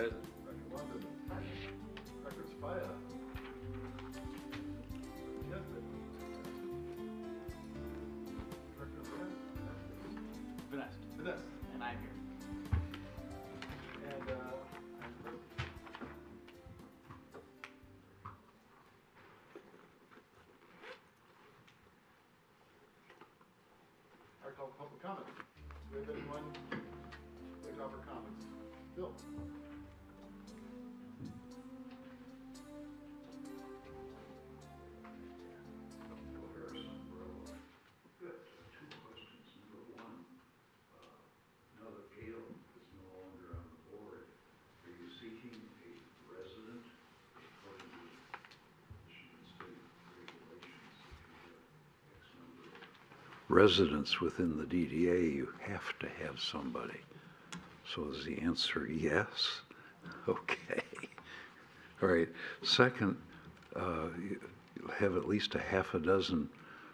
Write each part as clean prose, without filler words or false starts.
ahead. Vanessa. And I'm here. And I call public comment. Do we have anyone like to offer comments? Bill? Residents within the DDA, you have to have somebody. So is the answer yes? Okay. All right. Second, you'll have at least a half a dozen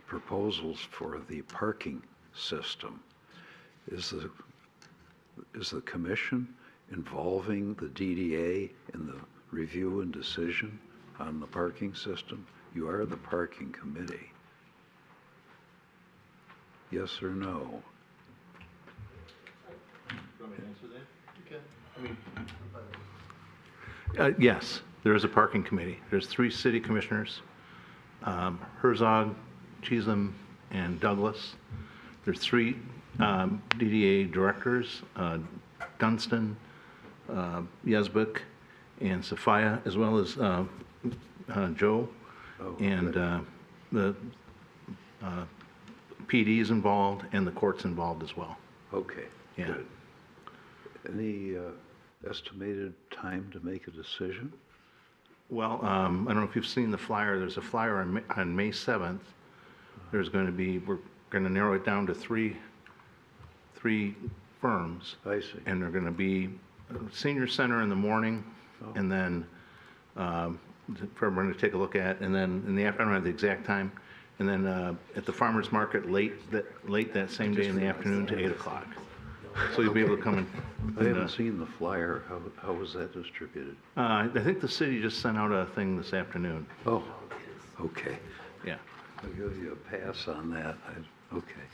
proposals for the parking system. Is the commission involving the DDA in the review and decision on the parking system? You are the parking committee. Yes or no? You want me to answer that? You can. Yes, there is a parking committee. There's 3 city commissioners, Herzog, Cheatham, and Douglas. There's 3 DDA directors, Dunstan, Yesbick, and Sophia, as well as Joe. Oh, and good. The PD is involved, and the court's involved as well. Okay, Yeah. good. Any estimated time to make a decision? Well, I don't know if you've seen the flyer. There's a flyer on May 7th. There's going to be, we're going to narrow it down to three firms. I see. And they're going to be senior center in the morning, and then for everyone to take a look at, and then in the afternoon, I don't have the exact time, and then at the farmer's market late that same day in the afternoon to 8 o'clock. So you'll be able to come in. I haven't seen the flyer. How was that distributed? I think the city just sent out a thing this afternoon. Oh, okay. Yeah. I'll give you a pass on that. Okay.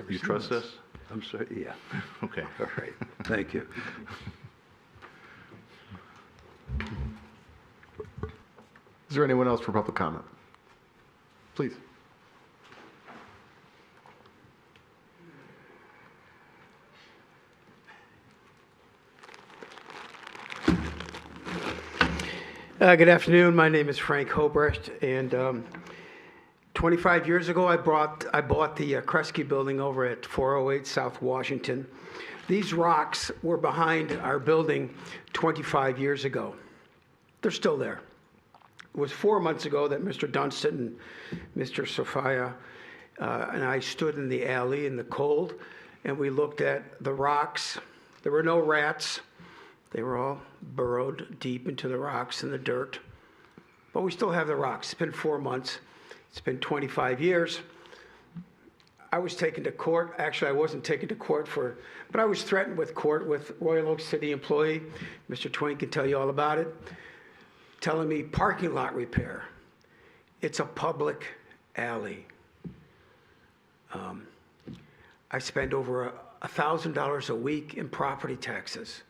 You trust us? I'm sorry, yeah. Okay. All right, thank you. Is there anyone else for public comment? Please. Good afternoon. My name is Frank Hobrecht, and 25 years ago, I bought the Kresge building over at 408 South Washington. These rocks were behind our building 25 years ago. They're still there. It was 4 months ago that Mr. Dunstan and Mr. Sophia and I stood in the alley in the cold, and we looked at the rocks. There were no rats. They were all burrowed deep into the rocks and the dirt. But we still have the rocks. It's been 4 months. It's been 25 years. I was taken to court. Actually, I wasn't taken to court but I was threatened with court with Royal Oak City employee. Mr. Twain can tell you all about it. Telling me parking lot repair. It's a public alley. I spend over $1,000 a week in property taxes.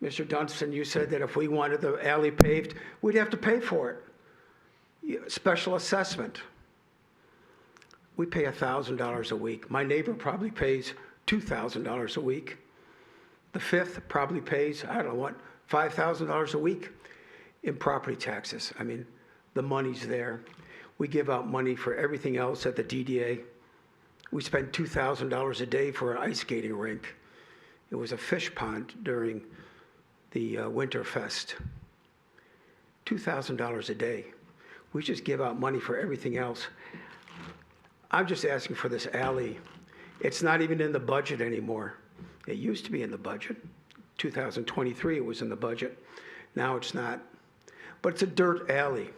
Mr. Dunstan, you said that if we wanted the alley paved, we'd have to pay for it. Special assessment. We pay $1,000 a week. My neighbor probably pays $2,000 a week. The fifth probably pays, I don't know what, $5,000 a week in property taxes. I mean, the money's there. We give out money for everything else at the DDA. We spend $2,000 a day for an ice skating rink. It was a fish pond during the Winter Fest. $2,000 a day. We just give out money for everything else. I'm just asking for this alley. It's not even in the budget anymore. It used to be in the budget. 2023 it was in the budget. Now it's not. But it's a dirt alley.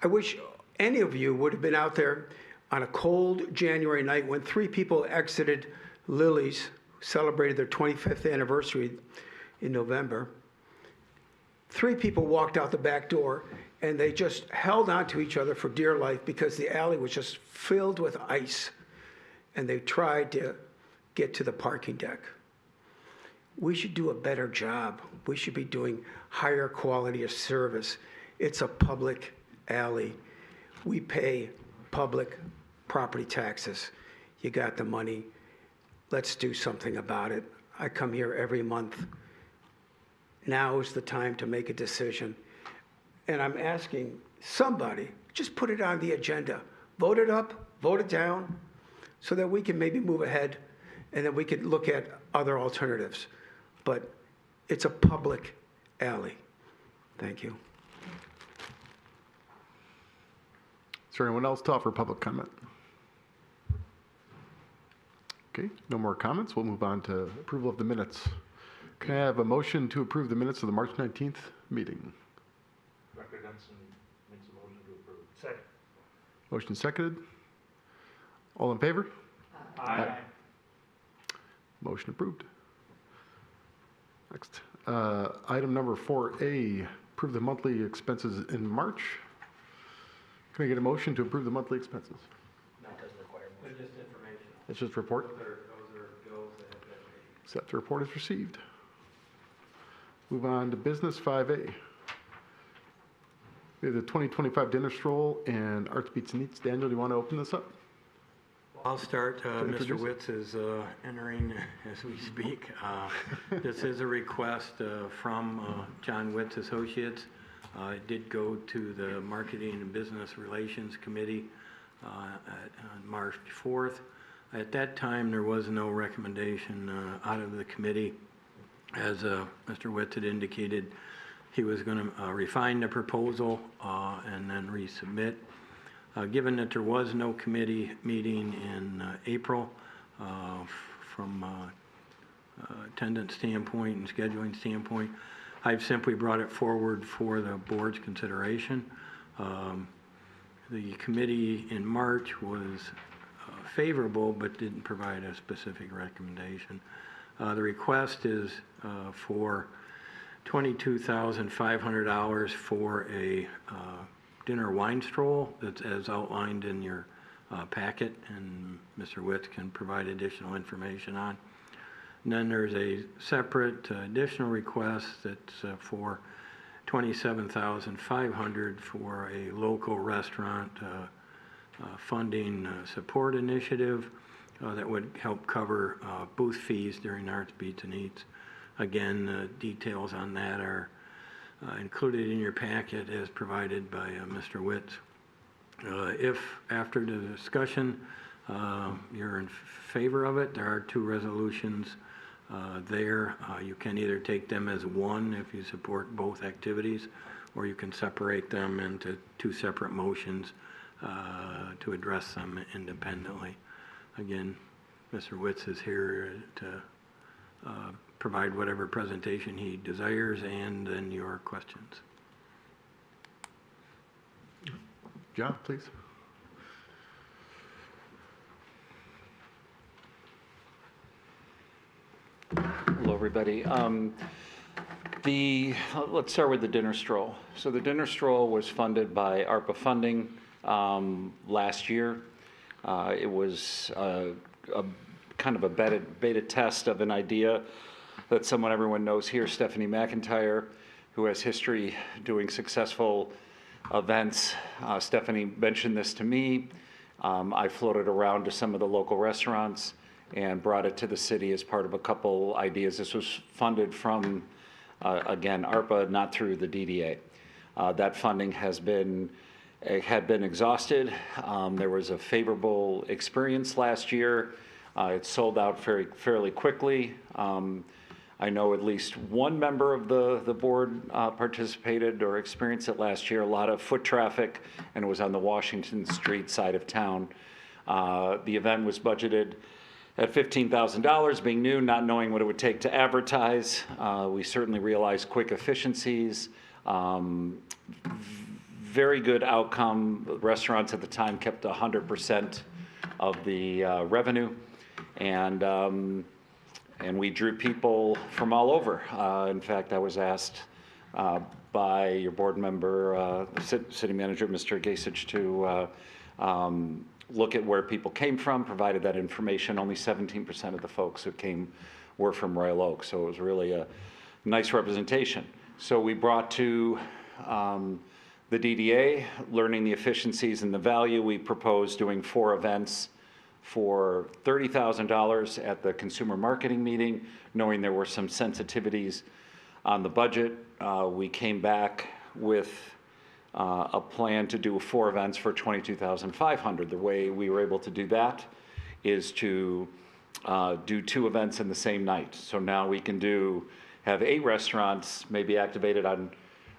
I wish any of you would have been out there on a cold January night when 3 people exited Lily's, celebrated their 25th anniversary in November. 3 people walked out the back door, and they just held on to each other for dear life because the alley was just filled with ice, and they tried to get to the parking deck. We should do a better job. We should be doing higher quality of service. It's a public alley. We pay public property taxes. You got the money. Let's do something about it. I come here every month. Now is the time to make a decision. And I'm asking somebody, just put it on the agenda. Vote it up, vote it down, so that we can maybe move ahead, and then we could look at other alternatives. But it's a public alley. Thank you. Is there anyone else to offer public comment? Okay, no more comments. We'll move on to approval of the minutes. Can I have a motion to approve the minutes of the March 19th meeting? Dr. Dunson makes a motion to approve. Second. Motion seconded. All in favor? Aye. Motion approved. Next, item number 4A, approve the monthly expenses in March. Can I get a motion to approve the monthly expenses? That doesn't require motion. They're just information. It's just report. Those are bills that have been made. Accept the report is received. Move on to business 5A. We have the 2025 dinner stroll and Arts Beats and Eats. Daniel, do you want to open this up? I'll start. Mr. introduce it. Witz is entering as we speak. This is a request from John Witz Associates. It did go to the Marketing and Business Relations Committee on March 4th. At that time, there was no recommendation out of the committee. As Mr. Witz had indicated, he was going to refine the proposal and then resubmit. Given that there was no committee meeting in April, from attendance standpoint and scheduling standpoint, I've simply brought it forward for the board's consideration. The committee in March was favorable but didn't provide a specific recommendation. The request is for $22,500 for a dinner wine stroll that's as outlined in your packet, and Mr. Witz can provide additional information on. And then there's a separate additional request that's for $27,500 for a local restaurant funding support initiative that would help cover booth fees during Arts Beats and Eats. Again, details on that are included in your packet as provided by Mr. Witz. If after the discussion you're in favor of it, there are 2 resolutions there. You can either take them as one if you support both activities, or you can separate them into 2 separate motions to address them independently. Again, Mr. Witz is here to provide whatever presentation he desires and then your questions. John, please. Hello, everybody. Let's start with the dinner stroll. So the dinner stroll was funded by ARPA funding last year. It was a kind of a beta test of an idea that everyone knows here, Stephanie McIntyre, who has history doing successful events. Stephanie mentioned this to me. I floated around to some of the local restaurants and brought it to the city as part of a couple ideas. This was funded from, again, ARPA, not through the DDA. That funding had been exhausted. There was a favorable experience last year. It sold out fairly quickly. I know at least one member of the board participated or experienced it last year, a lot of foot traffic, and it was on the Washington Street side of town. The event was budgeted at $15,000, being new, not knowing what it would take to advertise. We certainly realized quick efficiencies, very good outcome. Restaurants at the time kept 100% of the revenue, and we drew people from all over. In fact, I was asked by your board member, city manager, Mr. Gasich, to look at where people came from, provided that information. Only 17% of the folks who came were from Royal Oak, so it was really a nice representation. So we brought to the DDA, learning the efficiencies and the value. We proposed doing 4 events for $30,000 at the consumer marketing meeting, knowing there were some sensitivities on the budget. We came back with a plan to do 4 events for $22,500. The way we were able to do that is to do 2 events in the same night. So now we can have 8 restaurants maybe activated at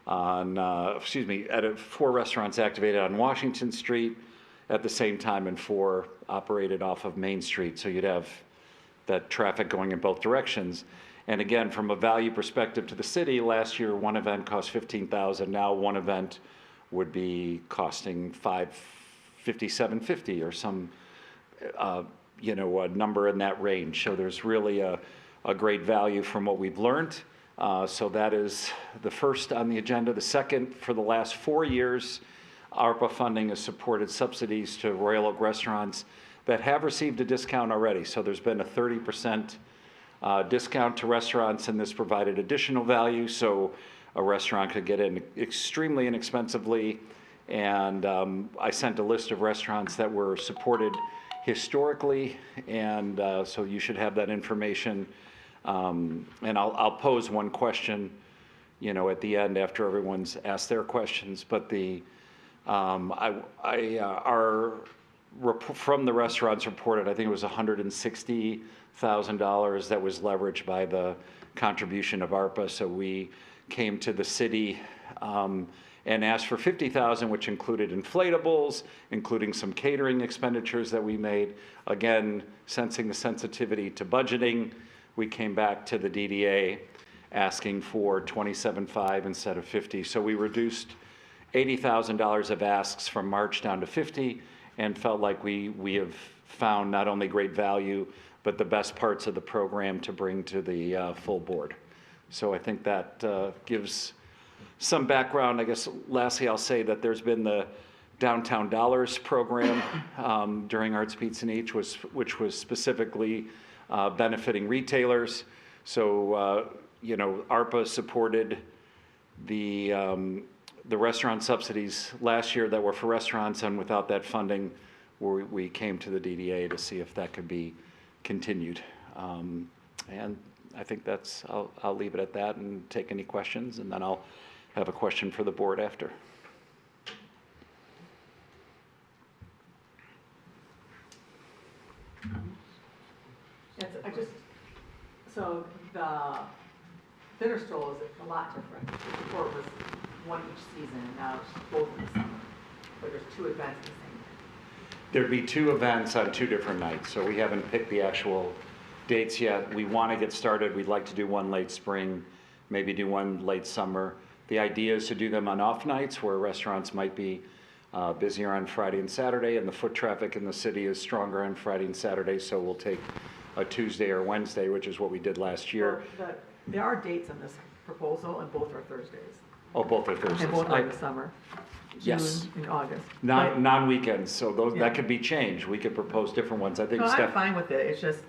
4 restaurants activated on Washington Street at the same time, and 4 operated off of Main Street. So you'd have that traffic going in both directions. And again, from a value perspective to the city, last year 1 event cost $15,000. Now 1 event would be costing $750 or some a number in that range. So there's really a great value from what we've learned. So that is the first on the agenda. The second, for the last 4 years, ARPA funding has supported subsidies to Royal Oak restaurants that have received a discount already. So there's been a 30% discount to restaurants, and this provided additional value. So a restaurant could get in extremely inexpensively. And I sent a list of restaurants that were supported historically, and so you should have that information. And I'll pose one question, at the end after everyone's asked their questions. But from the restaurants reported, I think it was $160,000 that was leveraged by the contribution of ARPA. So we came to the city and asked for $50,000, which included inflatables, including some catering expenditures that we made. Again, sensing the sensitivity to budgeting, we came back to the DDA asking for $27,500 instead of $50,000. So we reduced $80,000 of asks from March down to $50,000, and felt like we have found not only great value, but the best parts of the program to bring to the full board. So I think that gives some background. I guess lastly, I'll say that there's been the Downtown Dollars program during Arts Beats and Eats, which was specifically benefiting retailers. So, ARPA supported the restaurant subsidies last year that were for restaurants, and without that funding, we came to the DDA to see if that could be continued. And I think I'll leave it at that and take any questions, and then I'll have a question for the board after. So the dinner stroll is a lot different. Before it was one each season, and now it's both in the summer. But there's 2 events the same day. There'd be 2 events on 2 different nights, so we haven't picked the actual dates yet. We want to get started. We'd like to do one late spring, maybe do one late summer. The idea is to do them on off nights where restaurants might be busier on Friday and Saturday, and the foot traffic in the city is stronger on Friday and Saturday, so we'll take a Tuesday or Wednesday, which is what we did last year. Well, there are dates on this proposal, and both are Thursdays. Oh, both are Thursdays. And both are in the summer. Yes. June and August. Non-weekends, so Yeah. that could be changed. We could propose different ones. I think No, I'm Steph. fine with it. It's just,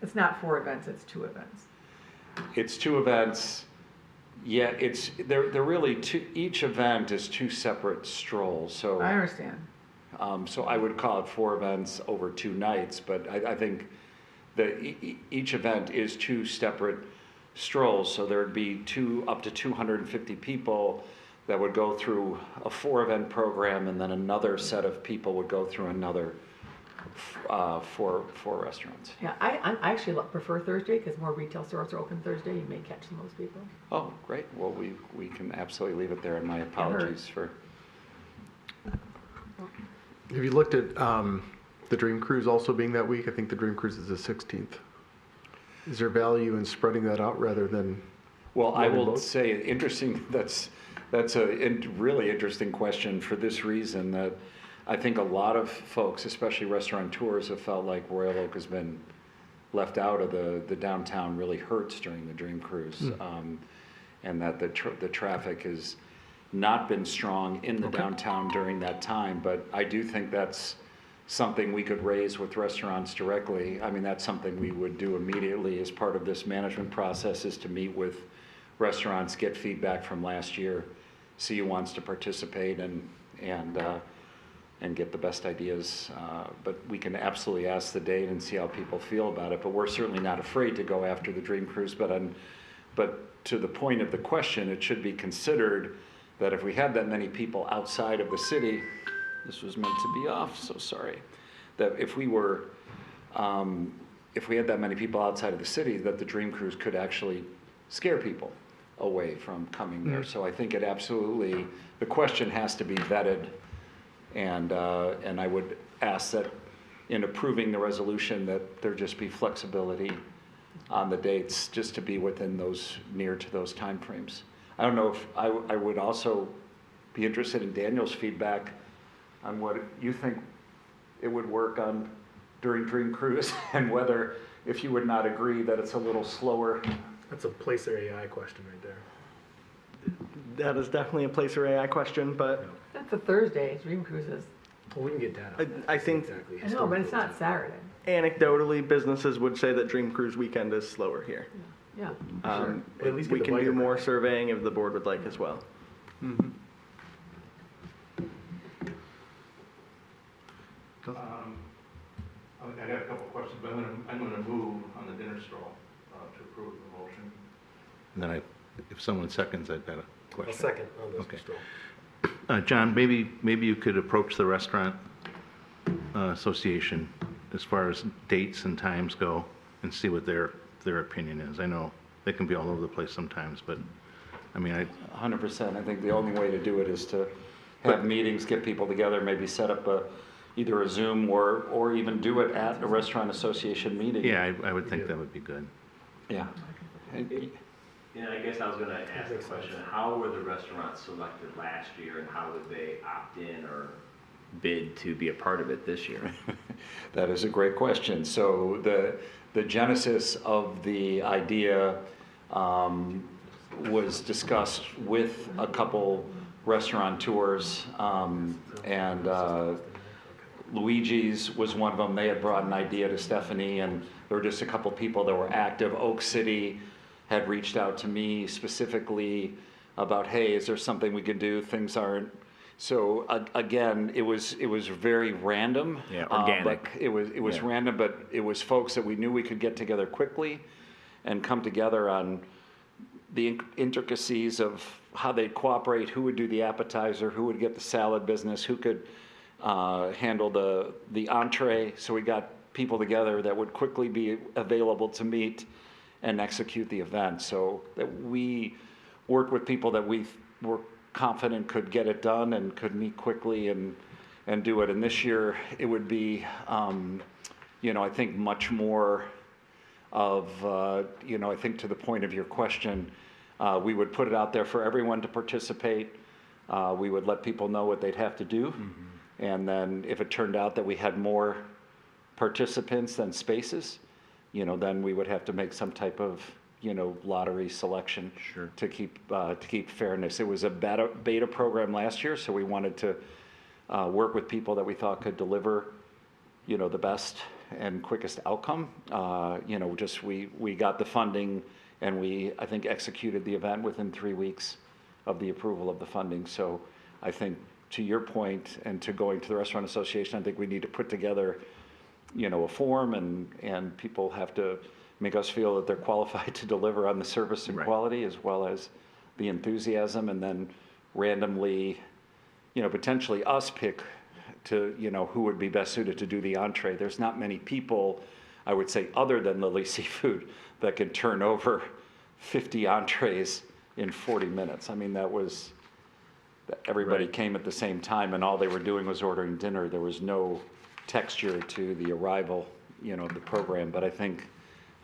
it's not 4 events, it's 2 events. It's 2 events. Yeah, they're really each event is 2 separate strolls, so. I understand. So I would call it 4 events over 2 nights, but I think that each event is 2 separate strolls, so there'd be up to 250 people that would go through a 4-event program, and then another set of people would go through another 4 restaurants. Yeah, I actually prefer Thursday because more retail stores are open Thursday. You may catch some of those people. Oh, great. Well, we can absolutely leave it there, and my apologies for. Have you looked at the Dream Cruise also being that week? I think the Dream Cruise is the 16th. Is there value in spreading that out rather than? Well, I will both? say, interesting, that's a really interesting question for this reason, that I think a lot of folks, especially restaurateurs, have felt like Royal Oak has been left out of the downtown really hurts during the Dream Cruise. and that the traffic has not been strong in the downtown during that time. But I do think that's something we could raise with restaurants directly. I mean, that's something we would do immediately as part of this management process, is to meet with restaurants, get feedback from last year, see who wants to participate, and get the best ideas. But we can absolutely ask the date and see how people feel about it. But we're certainly not afraid to go after the Dream Cruise. But to the point of the question, it should be considered that if we had that many people outside of the city, this was meant to be off, so sorry, that if we had that many people outside of the city, that the Dream Cruise could actually scare people away from coming there. So I think it absolutely, the question has to be vetted, and I would ask that in approving the resolution that there just be flexibility on the dates, just to be within those, near to those timeframes. I don't know if, I would also be interested in Daniel's feedback on what you think it would work on during Dream Cruise, and whether, if you would not agree that it's a little slower. That's a Placer AI question right there. That is definitely a Placer AI question, but That's a Thursday, Dream Cruises. Well, we can get data. I think Exactly. I know, but it's not Saturday. anecdotally, businesses would say that Dream Cruise weekend is slower here. Yeah. Um, But at least we get the can do bike more across. surveying if the board would like as well. I got a couple of questions, but I'm gonna move on the dinner stroll to approve the motion. And then if someone seconds, I've got a A question. second on this, Okay. Mr. Stroll. John, maybe you could approach the restaurant association as far as dates and times go, and see what their opinion is. I know they can be all over the place sometimes, but, I mean, 100%. I think the only way to do it is to have meetings, get people together, maybe set up either a Zoom or even do it at a restaurant association meeting. yeah, I would think that would be good. Yeah. Yeah, I guess I was gonna ask the question, how were the restaurants selected last year, and how would they opt in or bid to be a part of it this year? That is a great question. So the genesis of the idea was discussed with a couple restaurateurs, and Luigi's was one of them. They had brought an idea to Stephanie, and there were just a couple people that were active. Oak City had reached out to me specifically about, hey, is there something we can do? Things aren't. So again, it was very random. Yeah, organic. But it was Yeah. random, but it was folks that we knew we could get together quickly and come together on the intricacies of how they'd cooperate, who would do the appetizer, who would get the salad business, who could handle the entree. So we got people together that would quickly be available to meet and execute the event. So that we worked with people that we were confident could get it done and could meet quickly and do it. And this year it would be, I think much more of, I think to the point of your question, we would put it out there for everyone to participate. We would let people know what they'd have to do. And then if it turned out that we had more participants than spaces, then we would have to make some type of, lottery selection to keep fairness. It was a beta program last year, so we wanted to work with people that we thought could deliver, the best and quickest outcome. We got the funding, and I think, executed the event within 3 weeks of the approval of the funding. So I think, to your point, and to going to the Restaurant Association, I think we need to put together, a form, and people have to make us feel that they're qualified to deliver on the service and quality, as well as the enthusiasm, and then randomly, potentially us pick to, who would be best suited to do the entree. There's not many people, I would say, other than Lily Seafood, that can turn over 50 entrees in 40 minutes. I mean, everybody came at the same time, and all they were doing was ordering dinner. There was no texture to the arrival, of the program. But I think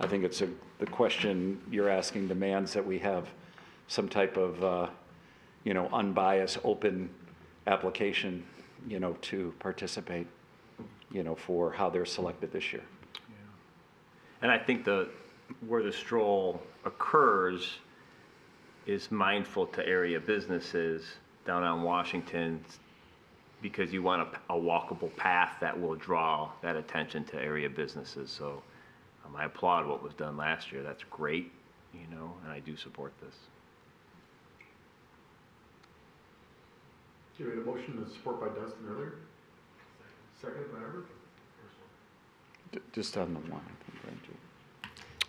it's the question you're asking demands that we have some type of, unbiased, open application, to participate, for how they're selected this year. And I think where the stroll occurs is mindful to area businesses down on Washington because you want a walkable path that will draw that attention to area businesses. So I applaud what was done last year. That's great, and I do support this. You made a motion to support by Dustin earlier? Second by Albert? Just on the one, I think, right?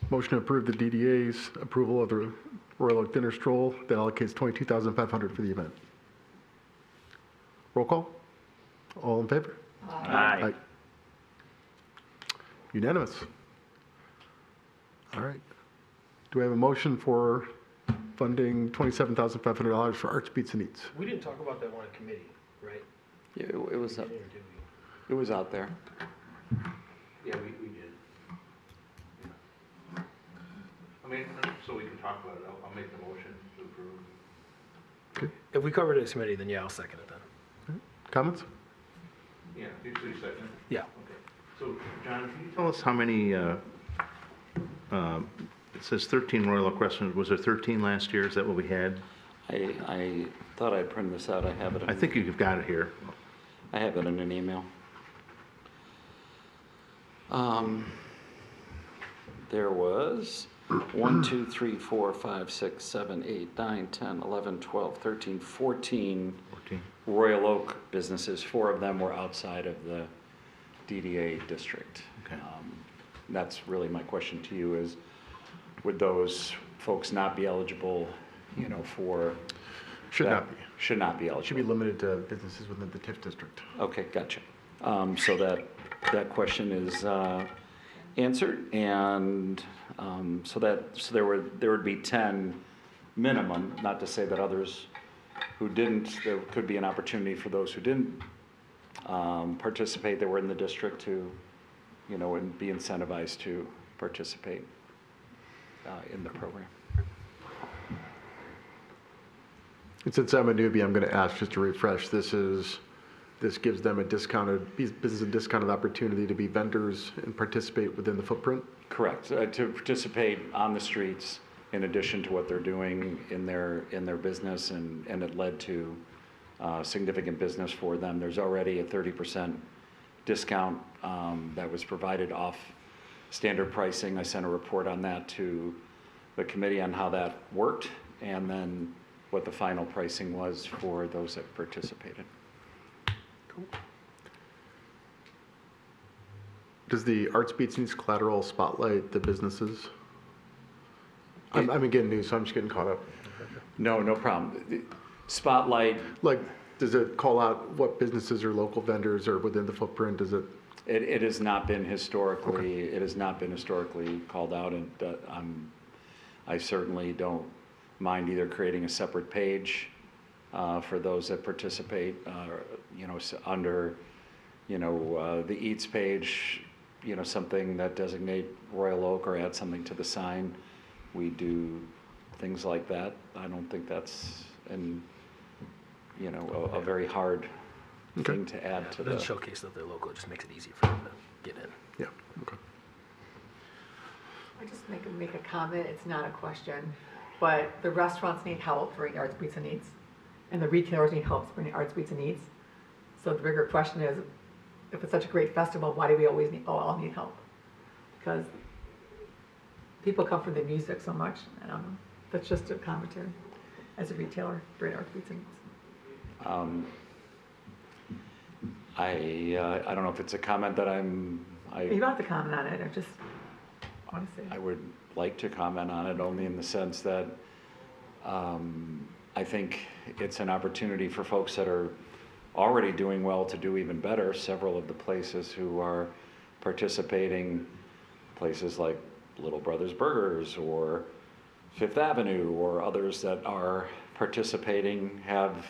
Motion to approve the DDA's approval of the Royal Oak Dinner Stroll that allocates $22,500 for the event. Roll call? All in favor? Aye. Unanimous. All right. Do we have a motion for funding $27,500 for Arts, Beats, and Eats? We didn't talk about that one in committee, right? Yeah, it was, Did we? it was out there. Yeah, we did. Yeah. I mean, so we can talk about it, I'll make the motion to approve. If we covered it as committee, then yeah, I'll second it then. Comments? Yeah, you second? Yeah. Okay. So, John, can you tell us how many, it says 13 Royal Oak restaurants, was there 13 last year? Is that what we had? I thought I'd print this out. I have it. I think you've got it here. I have it in an email. There was 1, 2, 3, 4, 5, 6, 7, 8, 9, 10, 11, 12, 13, 14 Royal Oak businesses. 4 of them were outside of the DDA district. Okay. That's really my question to you is, would those folks not be eligible, for? Should that- not be. Should not be eligible. Should be limited to businesses within the TIF district. Okay, gotcha. So that question is answered, and so there would be 10 minimum. Not to say that others who didn't, there could be an opportunity for those who didn't participate that were in the district to, and be incentivized to participate in the program. And since I'm a newbie, I'm going to ask just to refresh. This gives them a discounted opportunity to be vendors and participate within the footprint? Correct. To participate on the streets in addition to what they're doing in their business, and it led to significant business for them. There's already a 30% discount that was provided off standard pricing. I sent a report on that to the committee on how that worked, and then what the final pricing was for those that participated. Cool. Does the Arts, Beats, and Eats collateral spotlight the businesses? I'm again new, so I'm just getting caught up. No problem. Spotlight. Like, does it call out what businesses or local vendors are within the footprint? Does it? It has not been historically. Okay. It has not been historically called out, and I certainly don't mind either creating a separate page for those that participate, under, the Eats page, something that designate Royal Oak or add something to the sign. We do things like that. I don't think that's a very hard thing to add to It doesn't showcase that they're local, it just makes it easy for them to get in. Yeah, okay. I just make a comment, it's not a question, but the restaurants need help bringing Arts, Beats, and Eats, and the retailers need help bringing Arts, Beats, and Eats. So the bigger question is, if it's such a great festival, why do we always all need help? Because people come for the music so much, I don't know. That's just a commentary as a retailer, bring Arts, Beats, and Eats. I don't know if it's a comment that You don't have to comment on it, I just want to say. I would like to comment on it only in the sense that I think it's an opportunity for folks that are already doing well to do even better. Several of the places who are participating, places like Little Brothers Burgers or Fifth Avenue or others that are participating, have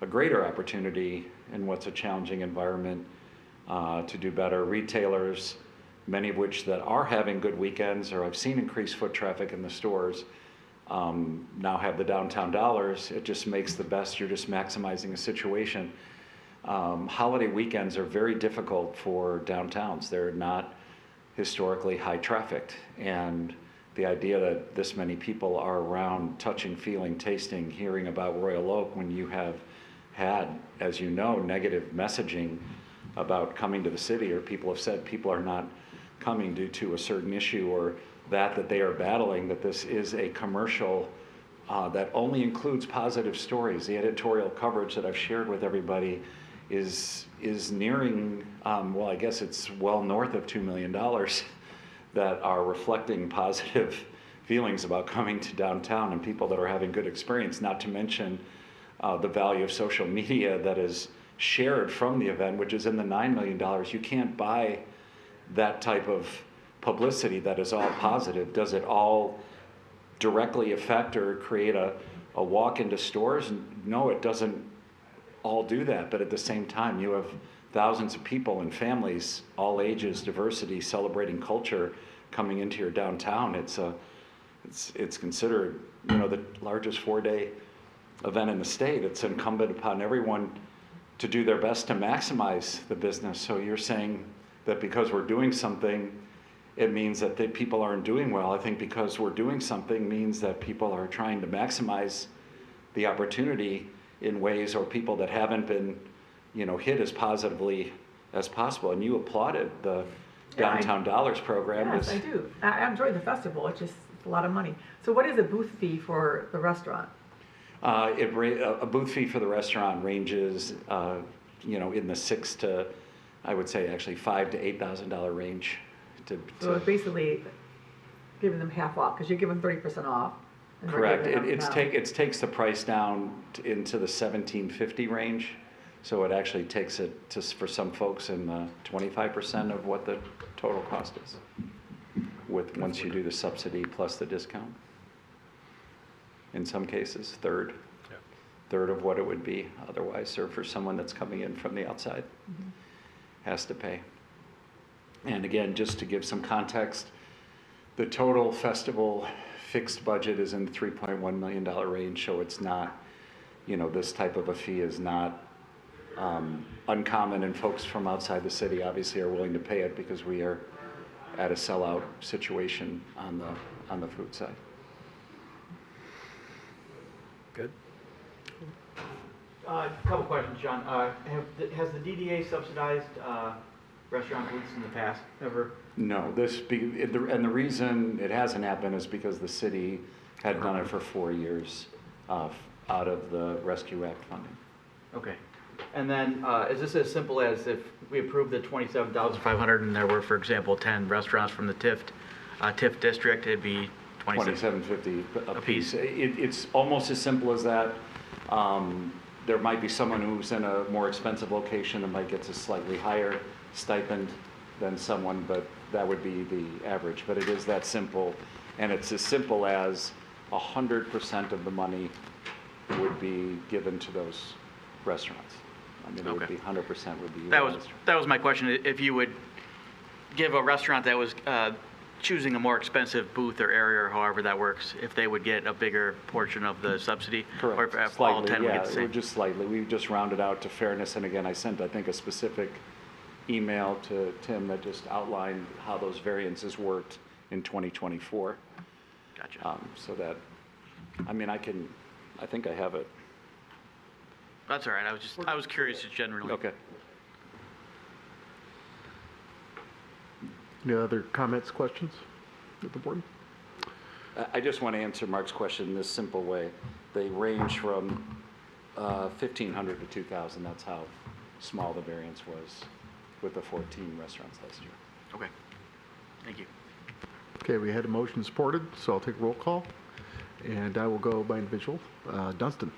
a greater opportunity in what's a challenging environment to do better. Retailers, many of which that are having good weekends, or I've seen increased foot traffic in the stores, now have the downtown dollars. It just makes the best. You're just maximizing a situation. Holiday weekends are very difficult for downtowns. They're not historically high trafficked, and the idea that this many people are around touching, feeling, tasting, hearing about Royal Oak when you have had, as you know, negative messaging about coming to the city, or people have said people are not coming due to a certain issue or that they are battling, that this is a commercial that only includes positive stories. The editorial coverage that I've shared with everybody is nearing, well, I guess it's well north of $2 million that are reflecting positive feelings about coming to downtown and people that are having good experience, not to mention the value of social media that is shared from the event, which is in the $9 million. You can't buy that type of publicity that is all positive. Does it all directly affect or create a walk into stores? No, it doesn't all do that. But at the same time, you have thousands of people and families, all ages, diversity, celebrating culture coming into your downtown. It's considered, you know, the largest 4-day event in the state. It's incumbent upon everyone to do their best to maximize the business. So you're saying that because we're doing something, it means that the people aren't doing well. I think because we're doing something means that people are trying to maximize the opportunity in ways, or people that haven't been, you know, hit as positively as possible. And you applauded the Downtown Dollars program. Yes, I do. I enjoy the festival. It's just a lot of money. So what is a booth fee for the restaurant? A booth fee for the restaurant ranges, you know, in the $6,000 to, I would say actually $5,000 to $8,000 range. So it's basically giving them half off, because you're giving 30% off. and we're Correct. giving them It takes the price down into the $1,750 range. So it actually takes it to, for some folks, in the 25% of what the total cost is, once you do the subsidy plus the discount. In some cases, third of what it would be otherwise, or for someone that's coming in from the outside, has to pay. And again, just to give some context, the total festival fixed budget is in the $3.1 million range, so it's not, you know, this type of a fee is not uncommon, and folks from outside the city obviously are willing to pay it because we are at a sellout situation on the food side. Good. Couple questions, John. Has the DDA subsidized restaurant booths in the past, ever? No, and the reason it hasn't happened is because the city had done it for 4 years out of the Rescue Act funding. Okay. And then, is this as simple as if we approved the $27,500 and there were, for example, 10 restaurants from the TIF district, it'd be $27.50 a piece. It's almost as simple as that. There might be someone who's in a more expensive location that might get a slightly higher stipend than someone, but that would be the average. But it is that simple, and it's as simple as 100% of the money would be given to those restaurants. I mean, it would be 100% would be utilized. That was my question. If you would give a restaurant that was choosing a more expensive booth or area, or however that works, if they would get a bigger portion of the subsidy? Correct. Or if Slightly, all 10 would get the it same? would just slightly. We just rounded out to fairness, and again, I sent, I think, a specific email to Tim that just outlined how those variances worked in 2024. Gotcha. So that, I mean, I think I have it. That's all right. I was curious just generally. Okay. Any other comments, questions of the board? I just want to answer Mark's question in this simple way. They range from 1,500 to 2,000. That's how small the variance was with the 14 restaurants last year. Okay. Thank you. Okay, we had a motion supported, so I'll take roll call. And I will go by individual. Dunstan.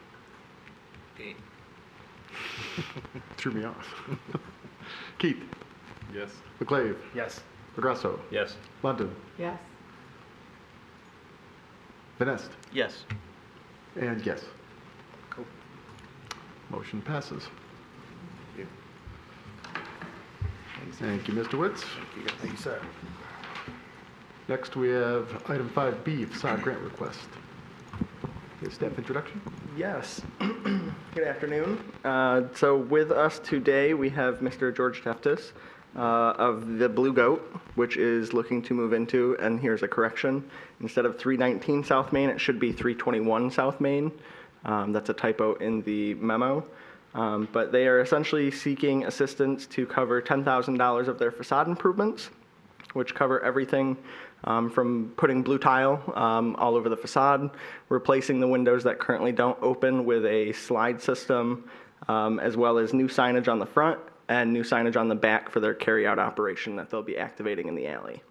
Threw me off. Keith. Yes. McClave. Yes. Progresso. Yes. London. Yes. Vanest. Yes. And yes. Cool. Motion passes. Thank you, Mr. Witz. Thank you, sir. Next, we have item 5B, facade grant request. Staff introduction? Yes. Good afternoon. So with us today, we have Mr. George Teftis. of the Blue Goat, which is looking to move into, and here's a correction. Instead of 319 South Main, it should be 321 South Main. That's a typo in the memo. But they are essentially seeking assistance to cover $10,000 of their facade improvements, which cover everything from putting blue tile all over the facade, replacing the windows that currently don't open with a slide system, as well as new signage on the front and new signage on the back for their carryout operation that they'll be activating in the alley.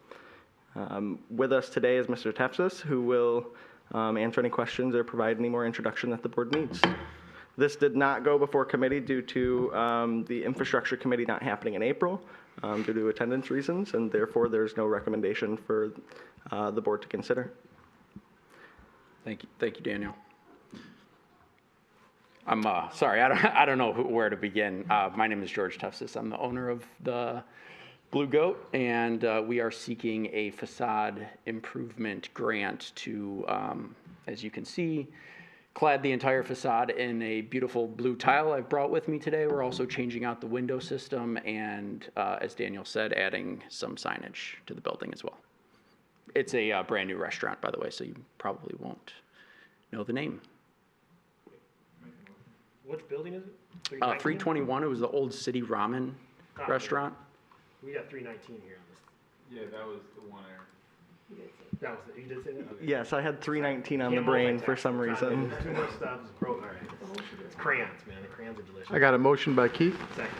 With us today is Mr. Tefsis, who will answer any questions or provide any more introduction that the board needs. This did not go before committee due to the infrastructure committee not happening in April due to attendance reasons, and therefore there's no recommendation for the board to consider. Thank you, Daniel. I'm sorry, I don't know where to begin. My name is George Tefsis. I'm the owner of the Blue Goat, and we are seeking a facade improvement grant to, as you can see, clad the entire facade in a beautiful blue tile I've brought with me today. We're also changing out the window system and, as Daniel said, adding some signage to the building as well. It's a brand new restaurant, by the way, so you probably won't know the name. Which building is it? 321, it was the old City Ramen restaurant. We got 319 here on this. Yeah, that was the one error. That was you did say that? Okay. Yes, I had 319 on the Can't brain multitask. for some reason. Too much stuff is broke. All right. It's crayons, man. The crayons are delicious. I got a motion by Keith. Second.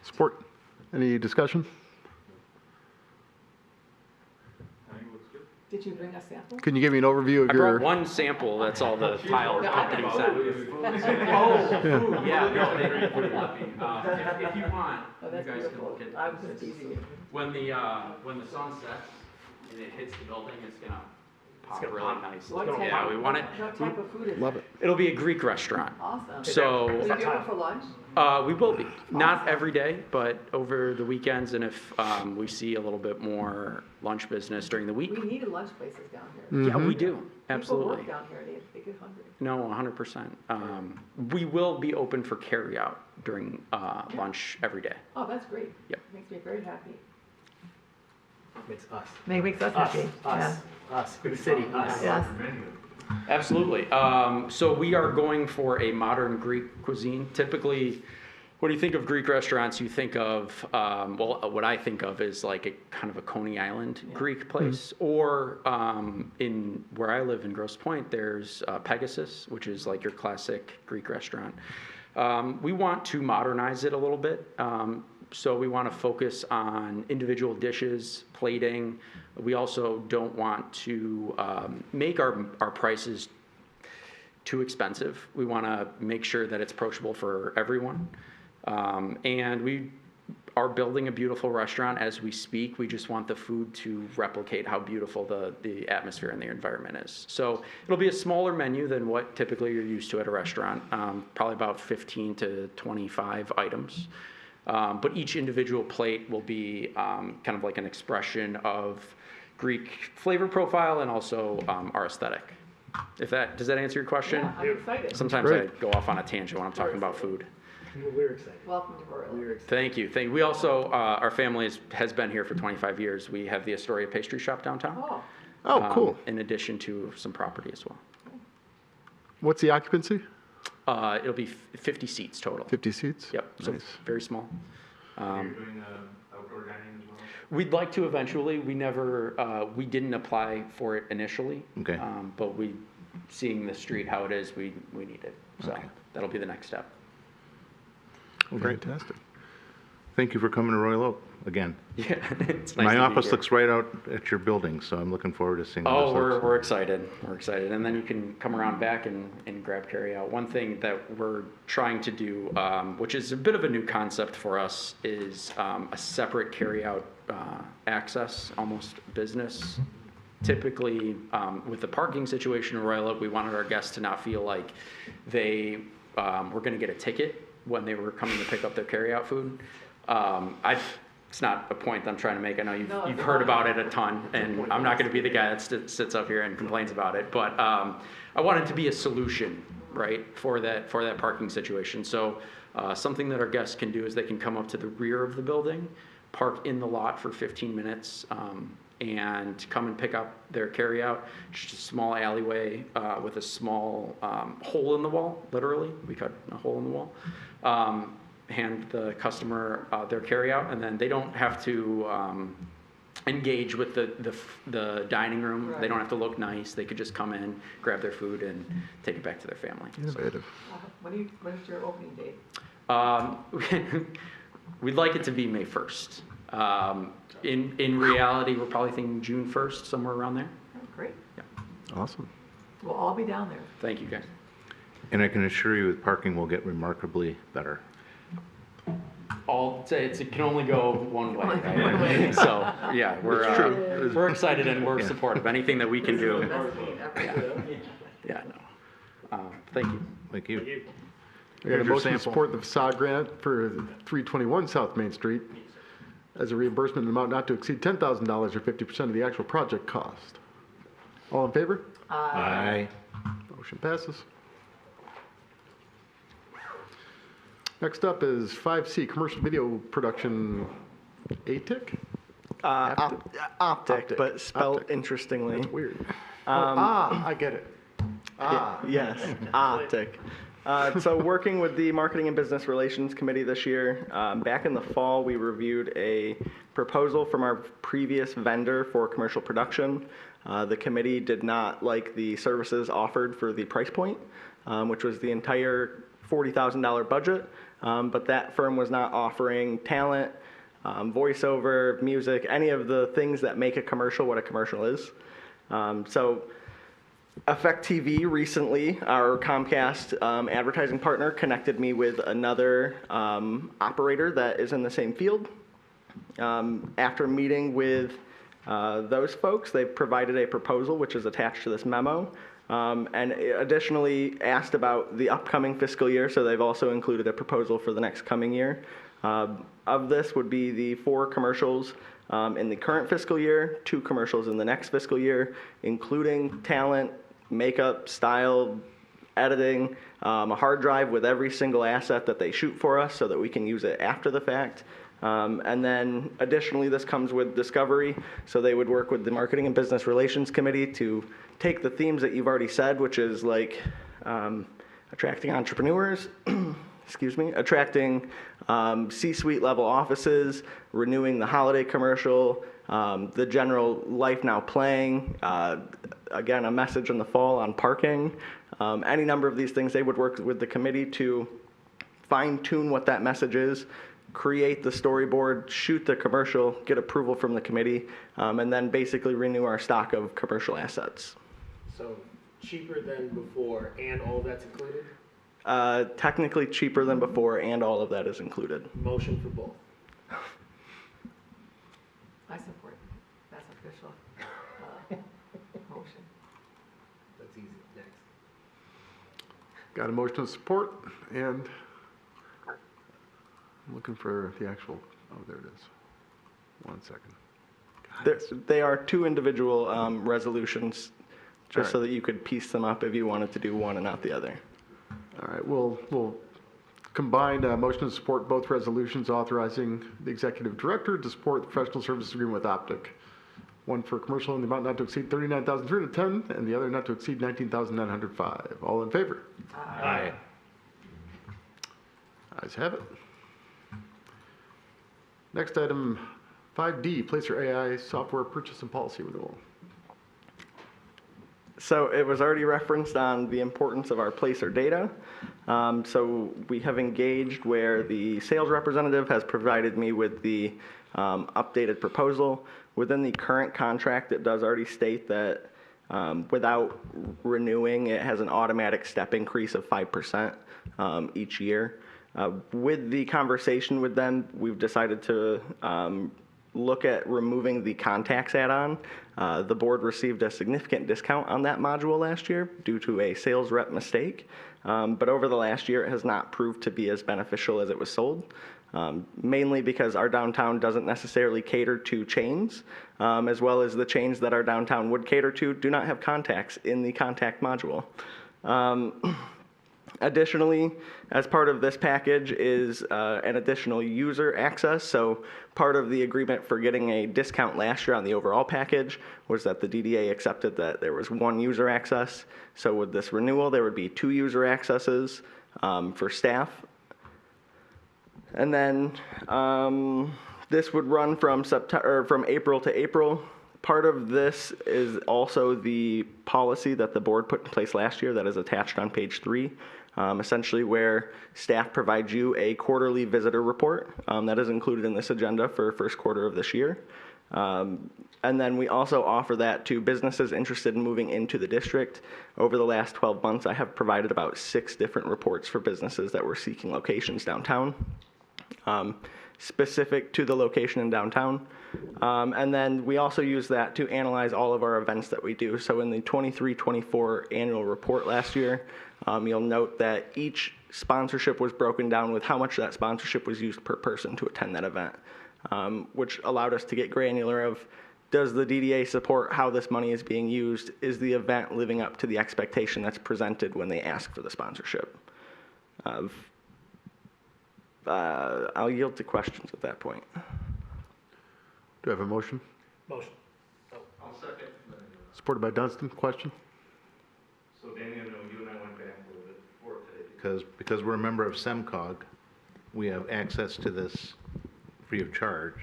Support. Any discussion? Did you bring a sample? Can you give me an overview of I your? brought one sample, that's all the tile company sent. Oh, Yeah, no, they left me. If you want, Oh, you that's guys can beautiful. look at I was just teasing you. when the sun sets and it hits the building, it's gonna pop gonna really pop. nice. What gonna type, Yeah, we want it. what type of food is Love it? it. It'll be a Greek restaurant. Awesome. So Will you do it for lunch? we will be, not every day, but over the weekends, and if we see a little bit more lunch business during the week. We need lunch places down here. Yeah, we do, People absolutely. work down here, they get hungry. No, 100%. We will be open for carryout during lunch every day. Oh, that's great. Yep. Makes me very happy. Makes us. Makes us Us. happy. Us. Us. For the city. Us. Yes. Absolutely. So we are going for a modern Greek cuisine. Typically, when you think of Greek restaurants, you think of, well, what I think of is like a kind of a Coney Island Greek place. Or in where I live in Grosse Pointe, there's Pegasus, which is like your classic Greek restaurant. We want to modernize it a little bit. So we want to focus on individual dishes, plating. We also don't want to make our prices too expensive. We want to make sure that it's approachable for everyone. And we are building a beautiful restaurant as we speak. We just want the food to replicate how beautiful the atmosphere and the environment is. So it'll be a smaller menu than what typically you're used to at a restaurant, probably about 15 to 25 items. But each individual plate will be kind of like an expression of Greek flavor profile and also our aesthetic. Does that answer your question? Yeah, I'm excited. Sometimes Great. I go off on a tangent when I'm talking about food. We're excited. Welcome to Royal. We're excited. Thank you. We also, our family has been here for 25 years. We have the Astoria pastry shop downtown. Oh, Oh, cool. In addition to some property as well. What's the occupancy? It'll be 50 seats total. 50 seats? Yep, so Nice. very small. You're doing outdoor dining as well? We'd like to eventually. We never, we didn't apply for it initially. Okay. But seeing the street how it is, we need it. So that'll be the next step. Fantastic. Thank you for coming to Royal Oak again. Yeah, it's nice My to be office here. looks right out at your building, so I'm looking forward to seeing how Oh, this looks. we're excited. We're excited. And then you can come around back and grab carryout. One thing that we're trying to do, which is a bit of a new concept for us, is a separate carryout access, almost business. Typically, with the parking situation in Royal Oak, we wanted our guests to not feel like they were going to get a ticket when they were coming to pick up their carryout food. It's not a point I'm trying to make. I know you've heard about it a ton, and I'm not going to be the guy that sits up here and complains about it. But I wanted to be a solution, right, for that parking situation. So something that our guests can do is they can come up to the rear of the building, park in the lot for 15 minutes and come and pick up their carryout. Just a small alleyway with a small hole in the wall, literally. We cut a hole in the wall. Hand the customer their carryout, and then they don't have to engage with the dining room. Right. They don't have to look nice. They could just come in, grab their food, and take it back to their family. Innovative. When is your opening date? We'd like it to be May 1st. In reality, we're probably thinking June 1st, somewhere around there. Oh, great. Yeah. Awesome. We'll all be down there. Thank you, guys. And I can assure you that parking will get remarkably better. It can only go one way, right? So, yeah, we're excited and we're supportive. Anything that we can do. Yeah, no. Thank you. Thank you. I got a Here's your motion to sample. support the facade grant for 321 South Main Street as a reimbursement amount not to exceed $10,000 or 50% of the actual project cost. All in favor? Aye. Motion passes. Next up is 5C, commercial video production, ATIC? Optic, but spelled Optic. interestingly. That's weird. I get it. Yes, Optic. So working with the Marketing and Business Relations Committee this year, back in the fall, we reviewed a proposal from our previous vendor for commercial production. The committee did not like the services offered for the price point, which was the entire $40,000 budget, but that firm was not offering talent, voiceover, music, any of the things that make a commercial what a commercial is. So Effect TV recently, our Comcast advertising partner, connected me with another operator that is in the same field. After meeting with those folks, they've provided a proposal which is attached to this memo, and additionally asked about the upcoming fiscal year, so they've also included a proposal for the next coming year. Of this would be the 4 commercials in the current fiscal year, 2 commercials in the next fiscal year, including talent, makeup, style, editing, a hard drive with every single asset that they shoot for us so that we can use it after the fact. And then additionally, this comes with discovery. So they would work with the Marketing and Business Relations Committee to take the themes that you've already said, which is like attracting entrepreneurs, excuse me, attracting C-suite level offices, renewing the holiday commercial, the general Life Now Playing, again, a message in the fall on parking, any number of these things. They would work with the committee to fine-tune what that message is, create the storyboard, shoot the commercial, get approval from the committee, and then basically renew our stock of commercial assets. So cheaper than before, and all of that's included? Technically cheaper than before, and all of that is included. Motion for both. I support. That's official motion. That's easy. Next. Got a motion of support, and I'm looking for the actual, oh, there it is. 1 second. They are 2 individual resolutions, just All so right. that you could piece them up if you wanted to do one and not the other. All right, we'll combine a motion to support both resolutions authorizing the executive director to support the professional services agreement with Optic. One for commercial in the amount not to exceed $39,310, and the other not to exceed $19,905. All in favor? Aye. Ayes have it. Next item, 5D, Placer AI software purchase and policy renewal. So it was already referenced on the importance of our placer data. So we have engaged where the sales representative has provided me with the updated proposal. Within the current contract, it does already state that without renewing, it has an automatic step increase of 5% each year. With the conversation with them, we've decided to look at removing the contacts add-on. The board received a significant discount on that module last year due to a sales rep mistake. But over the last year, it has not proved to be as beneficial as it was sold, mainly because our downtown doesn't necessarily cater to chains, as well as the chains that our downtown would cater to do not have contacts in the contact module. Additionally, as part of this package is an additional user access. So part of the agreement for getting a discount last year on the overall package was that the DDA accepted that there was one user access. So with this renewal, there would be 2 user accesses for staff. And then this would run from April to April. Part of this is also the policy that the board put in place last year that is attached on page 3, essentially where staff provides you a quarterly visitor report that is included in this agenda for first quarter of this year. And then we also offer that to businesses interested in moving into the district. Over the last 12 months, I have provided about 6 different reports for businesses that were seeking locations downtown, specific to the location in downtown. And then we also use that to analyze all of our events that we do. So in the 23-24 annual report last year, you'll note that each sponsorship was broken down with how much that sponsorship was used per person to attend that event, which allowed us to get granular of, does the DDA support how this money is being used? Is the event living up to the expectation that's presented when they ask for the sponsorship? I'll yield to questions at that point. Do I have a motion? Motion. I'll second. Supported by Dunstan. Question? So Danny, I know you and I went back a little bit before today. Because we're a member of CMCOG, we have access to this free of charge.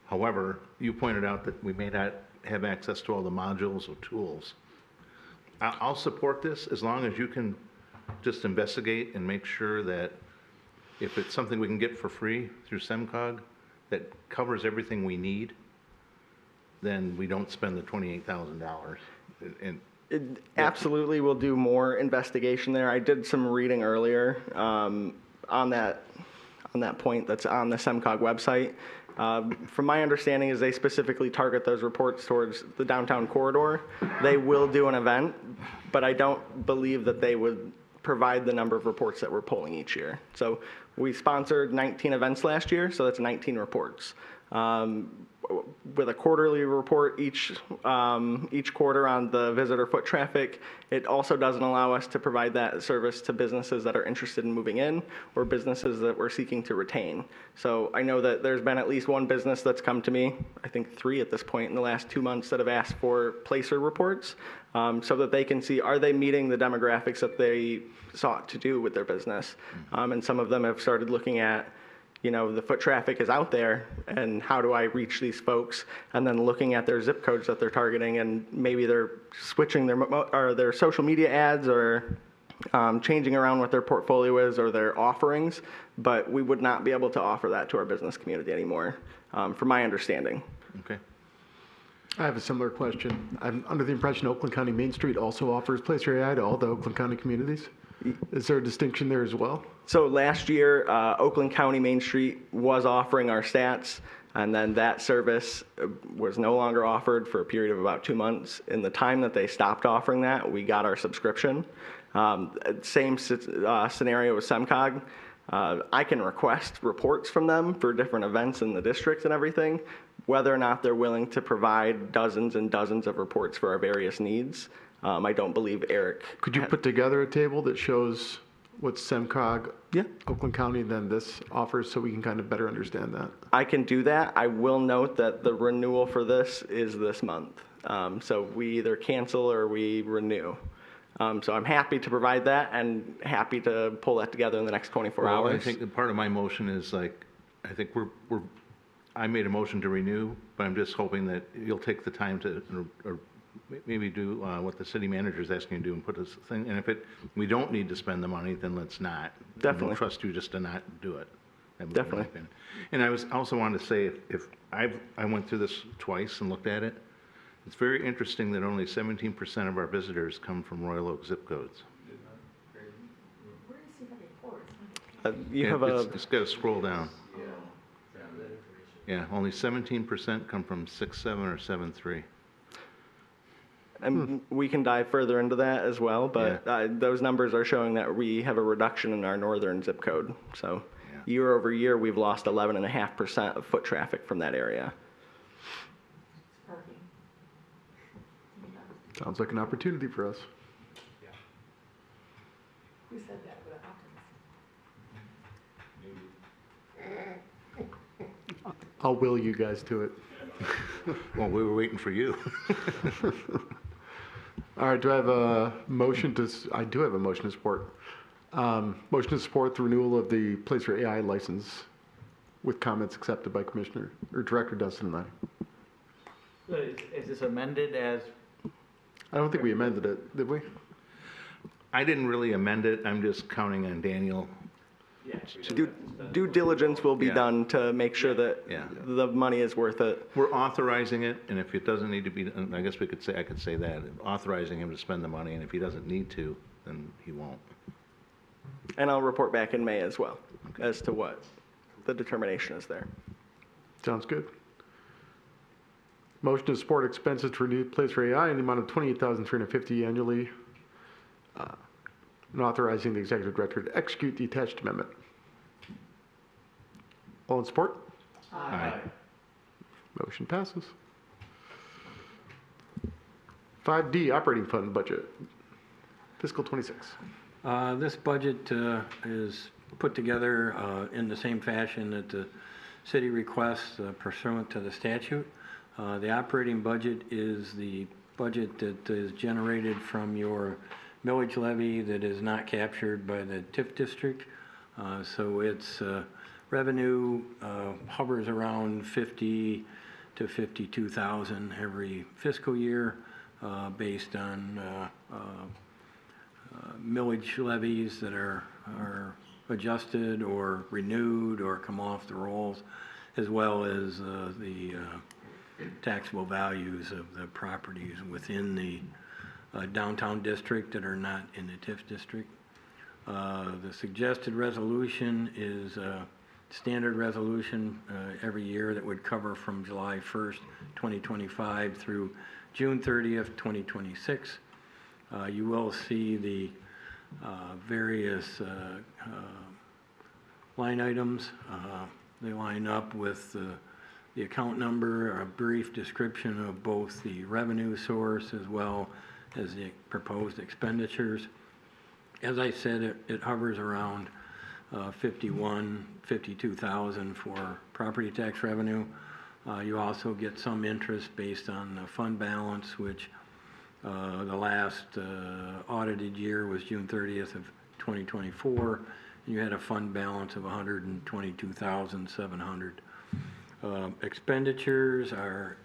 However, you pointed out that we may not have access to all the modules or tools. I'll support this as long as you can just investigate and make sure that if it's something we can get for free through CMCOG that covers everything we need, then we don't spend the $28,000. It absolutely will do more investigation there. I did some reading earlier on that point that's on the CMCOG website. From my understanding is they specifically target those reports towards the downtown corridor. They will do an event, but I don't believe that they would provide the number of reports that we're pulling each year. So we sponsored 19 events last year, so that's 19 reports. With a quarterly report each quarter on the visitor foot traffic, it also doesn't allow us to provide that service to businesses that are interested in moving in or businesses that we're seeking to retain. So I know that there's been at least one business that's come to me, I think 3 at this point in the last 2 months, that have asked for placer reports so that they can see, are they meeting the demographics that they sought to do with their business? And some of them have started looking at, you know, the foot traffic is out there and how do I reach these folks? And then looking at their zip codes that they're targeting, and maybe they're switching their social media ads or changing around what their portfolio is or their offerings, but we would not be able to offer that to our business community anymore, from my understanding. Okay. I have a similar question. I'm under the impression Oakland County Main Street also offers placer AI to all the Oakland County communities. Is there a distinction there as well? So last year, Oakland County Main Street was offering our stats, and then that service was no longer offered for a period of about 2 months. In the time that they stopped offering that, we got our subscription. Same scenario with CMCOG. I can request reports from them for different events in the district and everything. Whether or not they're willing to provide dozens and dozens of reports for our various needs, I don't believe Eric. Could you put together a table that shows what CMCOG, Oakland County, then this offers, so we can kind of better understand that? I can do that. I will note that the renewal for this is this month. So we either cancel or we renew. So I'm happy to provide that and happy to pull that together in the next 24 hours. I think that part of my motion is like, I think I made a motion to renew, but I'm just hoping that you'll take the time to, or maybe do what the city manager is asking you to do and put this thing, and if we don't need to spend the money, then let's not. Definitely. We'll trust you just to not do it. That would be my Definitely. opinion. And I also wanted to say, if I went through this twice and looked at it, it's very interesting that only 17% of our visitors come from Royal Oak zip codes. Where do you see that report? You have a. It's got to scroll down. Yeah, only 17% come from 6-7 or 7-3. And we can dive further into that as well, but those numbers are showing that we have a reduction in our northern zip code. So year over year, we've lost 11.5% of foot traffic from that area. Parking. Sounds like an opportunity for us. Who said that? But I'll will you guys to it. Well, we were waiting for you. All right, do I have a motion to, I do have a motion to support. Motion to support the renewal of the Placer AI license with comments accepted by Commissioner, or Director Dustin and I. Is this amended as? I don't think we amended it, did we? I didn't really amend it. I'm just counting on Daniel. Due diligence will be Yeah. done to make sure that Yeah. the money is worth it. We're authorizing it, and if it doesn't need to be, I guess I could say that, authorizing him to spend the money, and if he doesn't need to, then he won't. And I'll report back in May as well as to what the determination is there. Sounds good. Motion to support expenses to renew Placer AI in the amount of $28,350 annually, and authorizing the Executive Director to execute the attached amendment. All in support? Aye. Motion passes. 5D, Operating Fund Budget, fiscal 26. This budget is put together in the same fashion that the city requests pursuant to the statute. The operating budget is the budget that is generated from your millage levy that is not captured by the TIF district. So its revenue hovers around 50 to 52,000 every fiscal year based on millage levies that are adjusted or renewed or come off the rolls, as well as the taxable values of the properties within the downtown district that are not in the TIF district. The suggested resolution is a standard resolution every year that would cover from July 1st, 2025 through June 30th, 2026. You will see the various line items. They line up with the account number, a brief description of both the revenue source as well as the proposed expenditures. As I said, it hovers around 52,000 for property tax revenue. You also get some interest based on the fund balance, which the last audited year was June 30th of 2024. And you had a fund balance of 122,700. Expenditures are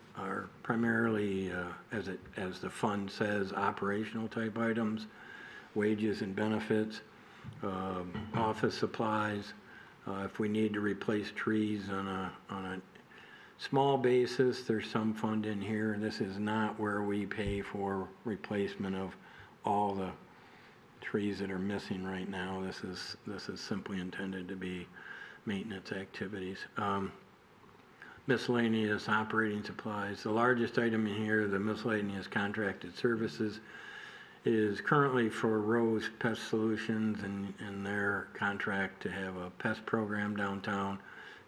primarily, as the fund says, operational type items, wages and benefits, office supplies. If we need to replace trees on a small basis, there's some fund in here. This is not where we pay for replacement of all the trees that are missing right now. This is simply intended to be maintenance activities. Miscellaneous operating supplies. The largest item in here, the miscellaneous contracted services, is currently for Rose Pest Solutions and their contract to have a pest program downtown.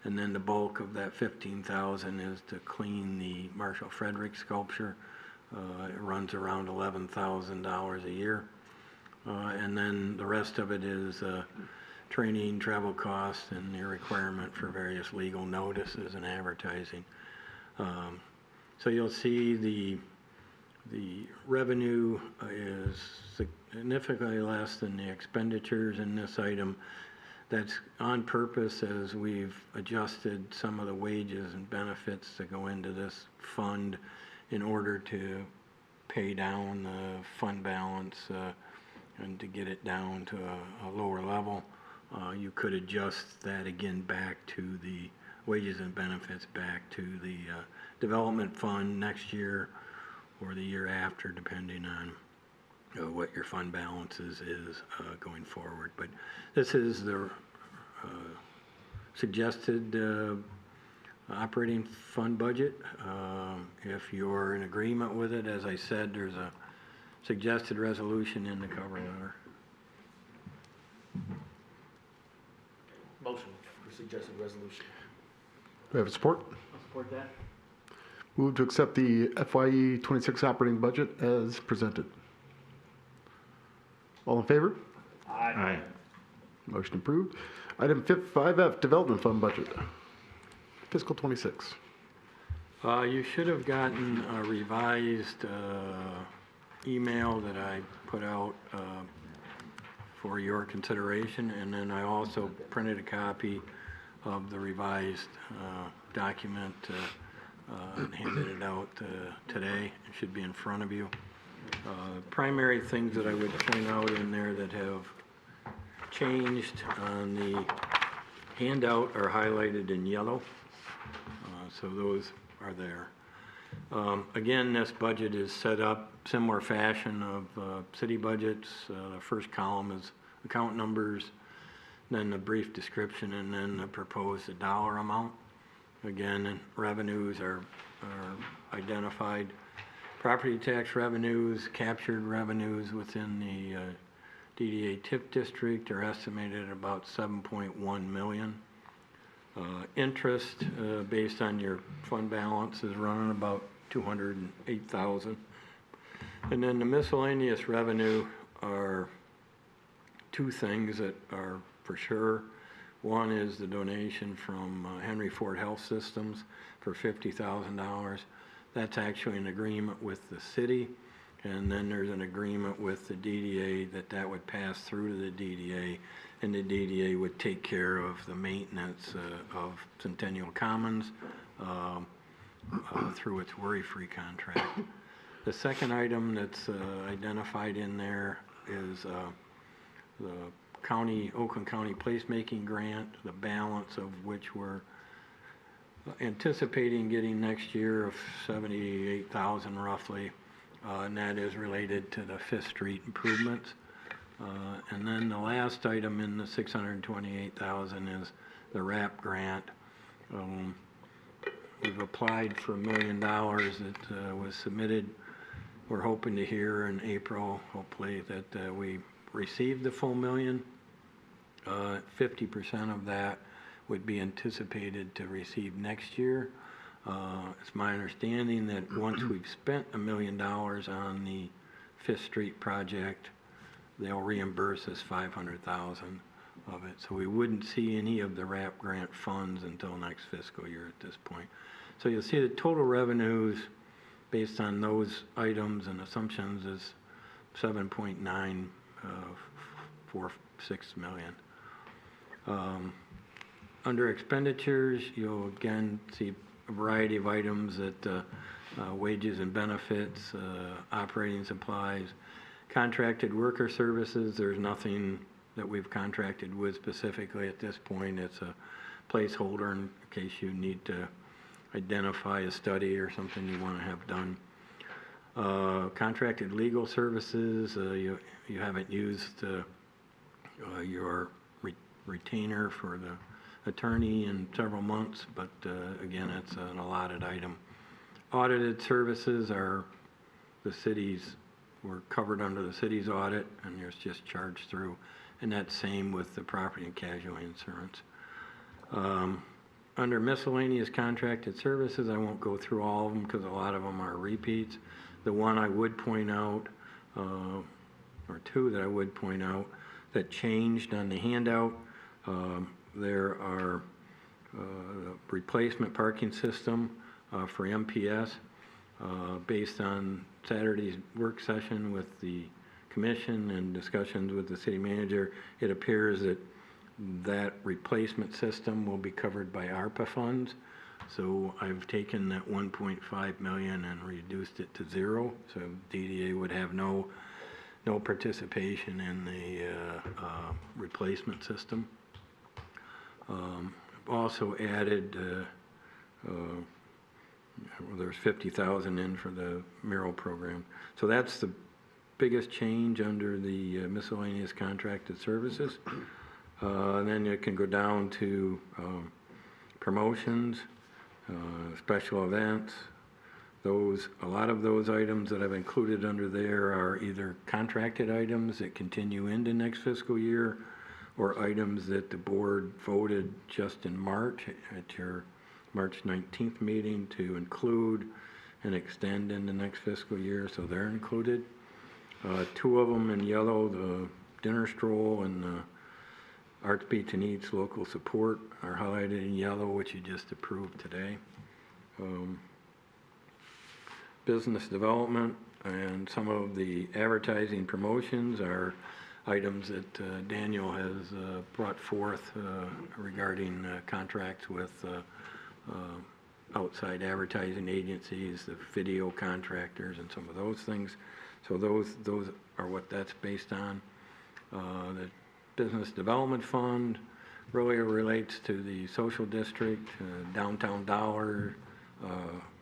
And then the bulk of that 15,000 is to clean the Marshall Frederick sculpture. It runs around $11,000 a year. And then the rest of it is training, travel costs, and the requirement for various legal notices and advertising. So you'll see the revenue is significantly less than the expenditures in this item. That's on purpose as we've adjusted some of the wages and benefits to go into this fund in order to pay down the fund balance and to get it down to a lower level. You could adjust that again back to the wages and benefits back to the development fund next year or the year after, depending on what your fund balances is going forward. But this is the suggested operating fund budget. If you're in agreement with it, as I said, there's a suggested resolution in the cover letter. Motion for suggested resolution. Do I have support? I'll support that. Move to accept the FYE 26 operating budget as presented. All in favor? Aye. Motion approved. Item 5F, Development Fund Budget. fiscal 26. You should have gotten a revised email that I put out for your consideration, and then I also printed a copy of the revised document and handed it out today. It should be in front of you. Primary things that I would point out in there that have changed on the handout are highlighted in yellow, so those are there. Again, this budget is set up similar fashion of city budgets. The first column is account numbers, then the brief description, and then the proposed dollar amount. Again, revenues are identified. Property tax revenues, captured revenues within the DDA TIP district are estimated at about 7.1 million. Interest based on your fund balance is running about 208,000. And then the miscellaneous revenue are two things that are for sure. One is the donation from Henry Ford Health Systems for $50,000. That's actually an agreement with the city, and then there's an agreement with the DDA that would pass through to the DDA, and the DDA would take care of the maintenance of Centennial Commons through its worry-free contract. The second item that's identified in there is the Oakland County placemaking grant, the balance of which we're anticipating getting next year of 78,000 roughly, and that is related to the 5th Street improvements. And then the last item in the 628,000 is the WRAP grant. We've applied for $1 million that was submitted. We're hoping to hear in April, hopefully, that we received the full $1 million. 50% of that would be anticipated to receive next year. It's my understanding that once we've spent $1 million on the 5th Street project, they'll reimburse us $500,000 of it. So we wouldn't see any of the WRAP grant funds until next fiscal year at this point. So you'll see the total revenues based on those items and assumptions is 7.946 million. Under expenditures, you'll again see a variety of items that wages and benefits, operating supplies, contracted worker services. There's nothing that we've contracted with specifically at this point. It's a placeholder in case you need to identify a study or something you want to have done. Contracted legal services, you haven't used your retainer for the attorney in several months, but again, it's an allotted item. Audited services are the city's, we're covered under the city's audit, and there's just charged through, and that's same with the property and casualty insurance. Under miscellaneous contracted services, I won't go through all of them because a lot of them are repeats. The one I would point out, or two that I would point out that changed on the handout, there are replacement parking system for MPS based on Saturday's work session with the commission and discussions with the city manager. It appears that that replacement system will be covered by ARPA funds. So I've taken that 1.5 million and reduced it to 0. So DDA would have no participation in the replacement system. I've also added, there's 50,000 in for the mural program. So that's the biggest change under the miscellaneous contracted services. And then you can go down to promotions, special events. A lot of those items that I've included under there are either contracted items that continue into next fiscal year, or items that the board voted just in March at your March 19th meeting to include and extend in the next fiscal year, so they're included. Two of them in yellow, the dinner stroll and the Arts Beats and Eats local support are highlighted in yellow, which you just approved today. Business development and some of the advertising promotions are items that Daniel has brought forth regarding contracts with outside advertising agencies, the video contractors, and some of those things. So those are what that's based on. The Business Development Fund really relates to the social district, downtown dollar,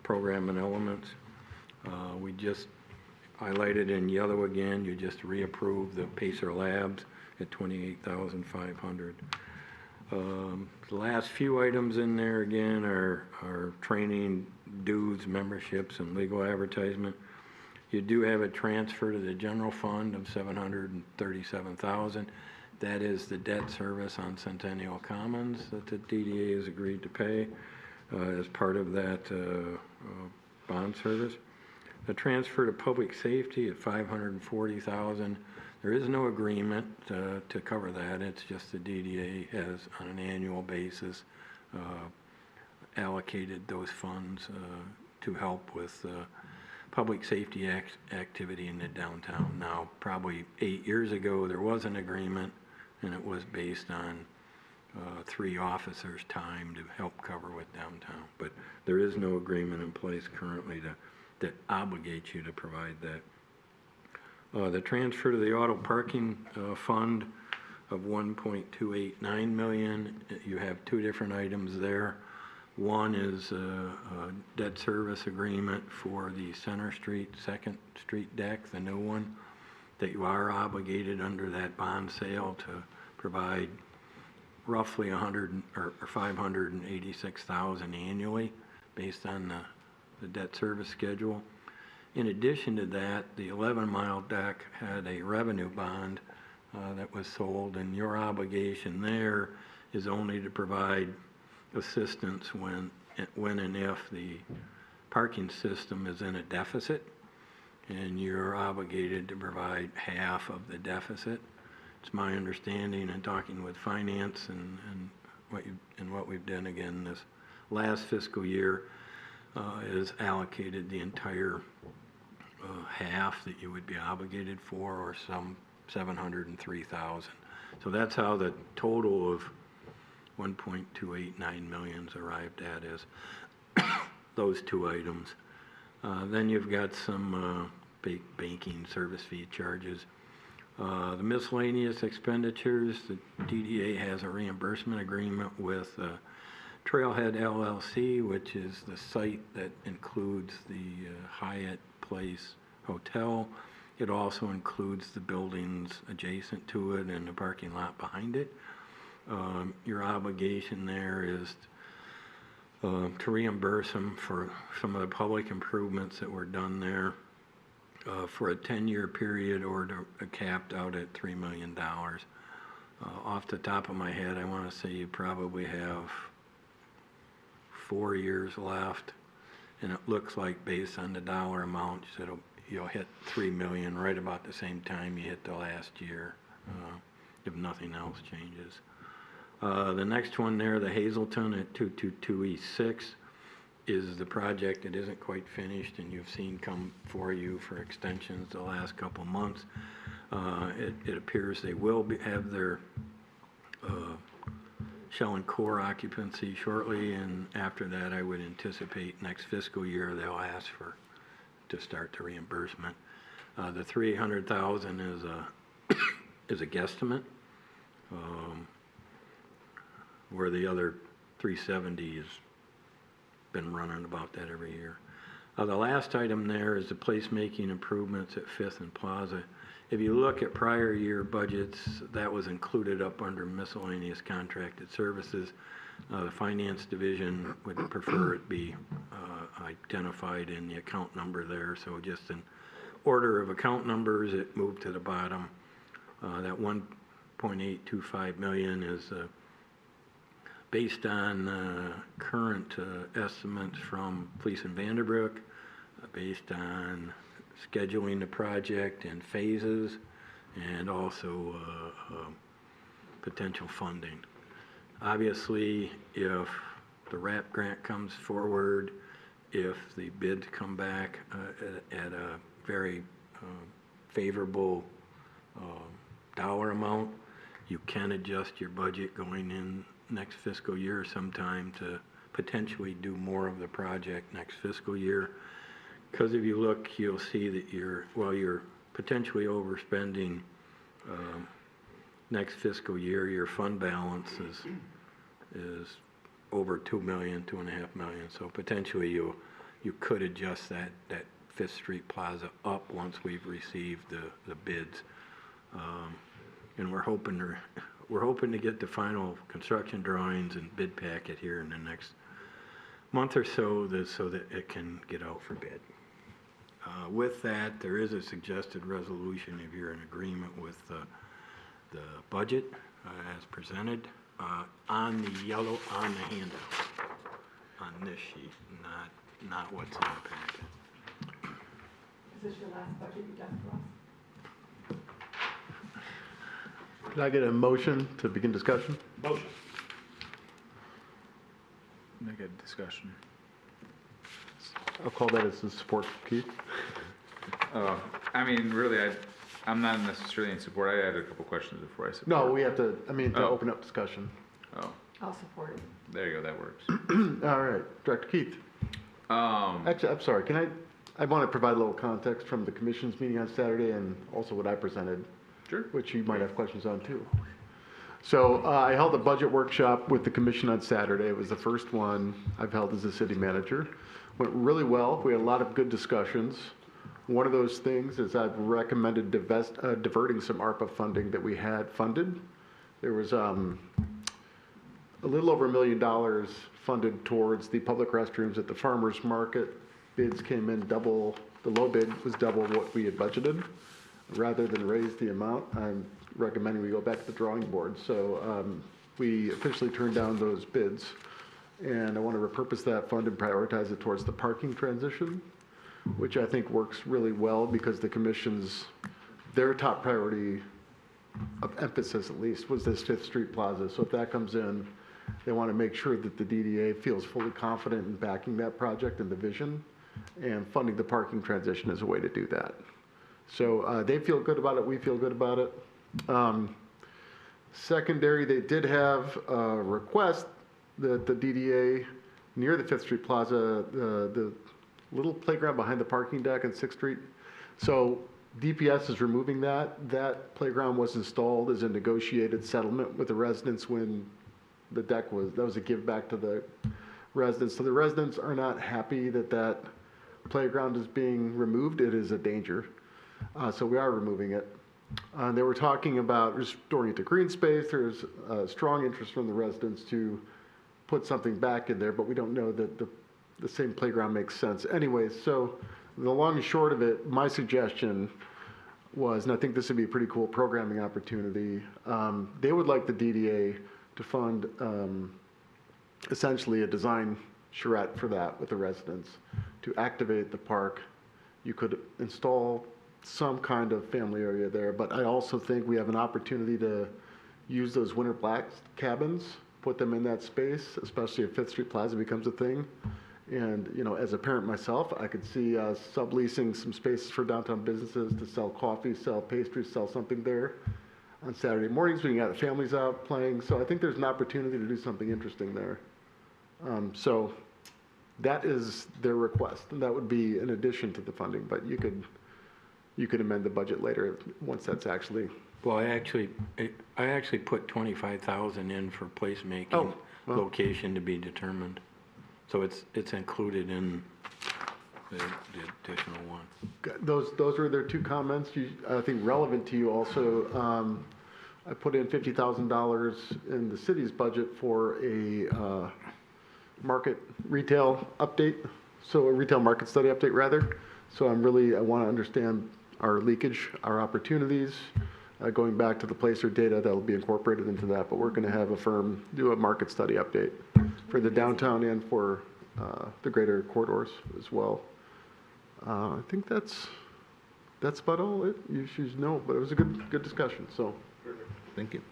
program and elements. We just highlighted in yellow again, you just reapproved the Pacer Labs at $28,500. The last few items in there again are training, dues, memberships, and legal advertisement. You do have a transfer to the general fund of $737,000. That is the debt service on Centennial Commons that the DDA has agreed to pay as part of that bond service. The transfer to public safety at $540,000. There is no agreement to cover that. It's just the DDA has, on an annual basis, allocated those funds to help with public safety activity in the downtown. Now, probably 8 years ago, there was an agreement, and it was based on 3 officers' time to help cover with downtown. But there is no agreement in place currently that obligates you to provide that. The transfer to the auto parking fund of $1.289 million, you have 2 different items there. One is a debt service agreement for the Center Street, 2nd Street deck, the new one, that you are obligated under that bond sale to provide roughly $586,000 annually based on the debt service schedule. In addition to that, the 11-mile deck had a revenue bond that was sold, and your obligation there is only to provide assistance when and if the parking system is in a deficit, and you're obligated to provide half of the deficit. It's my understanding in talking with finance and what we've done again this last fiscal year is allocated the entire half that you would be obligated for, or some $703,000. So that's how the total of $1.289 million is arrived at, is those 2 items. Then you've got some banking service fee charges. The miscellaneous expenditures, the DDA has a reimbursement agreement with Trailhead LLC, which is the site that includes the Hyatt Place Hotel. It also includes the buildings adjacent to it and the parking lot behind it. Your obligation there is to reimburse them for some of the public improvements that were done there for a 10-year period, or capped out at $3 million. Off the top of my head, I want to say you probably have 4 years left, and it looks like based on the dollar amounts, you'll hit $3 million right about the same time you hit the last year, if nothing else changes. The next one there, the Hazelton at 222 East 6, is the project that isn't quite finished, and you've seen come for you for extensions the last couple months. It appears they will have their shell and core occupancy shortly, and after that I would anticipate next fiscal year they'll ask to start the reimbursement. The $300,000 is a guesstimate, where the other $370 has been running about that every year. The last item there is the placemaking improvements at 5th and Plaza. If you look at prior year budgets, that was included up under miscellaneous contracted services. The finance division would prefer it be identified in the account number there. So just in order of account numbers, it moved to the bottom. That $1.825 million is based on current estimates from Police in Vanderbrook, based on scheduling the project in phases, and also potential funding. Obviously, if the WRAP grant comes forward, if the bids come back at a very favorable dollar amount, you can adjust your budget going in next fiscal year sometime to potentially do more of the project next fiscal year. Because if you look, you'll see that you're potentially overspending next fiscal year. Your fund balance is over 2 million, 2.5 million. So potentially you could adjust that Fifth Street Plaza up once we've received the bids. And we're hoping to get the final construction drawings and bid packet here in the next month or so, so that it can get out for bid. With that, there is a suggested resolution if you're in agreement with the budget as presented on the yellow, on the handout, on this sheet, not what's in the packet. Is this your last budget you've done for us? Can I get a motion to begin discussion? Motion. Make a discussion. I'll call that as the support, Keith. I mean, really, I'm not necessarily in support. I had a couple questions before I support. No, we have to, to open up discussion. Oh, I'll support it. there you go, that works. All right, Director Keith. Actually, I'm sorry, I want to provide a little context from the commission's meeting on Saturday and also what I presented. Sure. Which you might have questions on too. So I held a budget workshop with the commission on Saturday. It was the first one I've held as a city manager. Went really well. We had a lot of good discussions. One of those things is I've recommended diverting some ARPA funding that we had funded. There was a little over $1 million funded towards the public restrooms at the farmers market. Bids came in double, the low bid was double what we had budgeted. Rather than raise the amount, I'm recommending we go back to the drawing board. So we officially turned down those bids, and I want to repurpose that fund and prioritize it towards the parking transition, which I think works really well because the commission's, their top priority of emphasis at least was this Fifth Street Plaza. So if that comes in, they want to make sure that the DDA feels fully confident in backing that project and the vision, and funding the parking transition is a way to do that. So they feel good about it, we feel good about it. Secondary, they did have a request that the DDA near the Fifth Street Plaza, the little playground behind the parking deck on 6th Street. So DPS is removing that. That playground was installed as a negotiated settlement with the residents when the deck was, that was a give back to the residents. So the residents are not happy that that playground is being removed. It is a danger. So we are removing it. They were talking about restoring it to green space. There's a strong interest from the residents to put something back in there, but we don't know that the same playground makes sense. Anyways, so the long and short of it, my suggestion was, and I think this would be a pretty cool programming opportunity, they would like the DDA to fund essentially a design charrette for that with the residents to activate the park. You could install some kind of family area there, but I also think we have an opportunity to use those winter black cabins, put them in that space, especially if Fifth Street Plaza becomes a thing. And, you know, as a parent myself, I could see subleasing some spaces for downtown businesses to sell coffee, sell pastries, sell something there. On Saturday mornings, we can have the families out playing. So I think there's an opportunity to do something interesting there. So that is their request, and that would be in addition to the funding, but you could amend the budget later once that's actually. Well, I actually put 25,000 in for placemaking, location to be determined. So it's included in the additional one. Those were their two comments. I think relevant to you also, I put in $50,000 in the city's budget for a market retail update, so a retail market study update rather. So I want to understand our leakage, our opportunities, going back to the placer data that will be incorporated into that, but we're going to have a firm do a market study update for the downtown and for the greater corridors as well. I think that's about all you should know, but it was a good discussion, so. Thank you.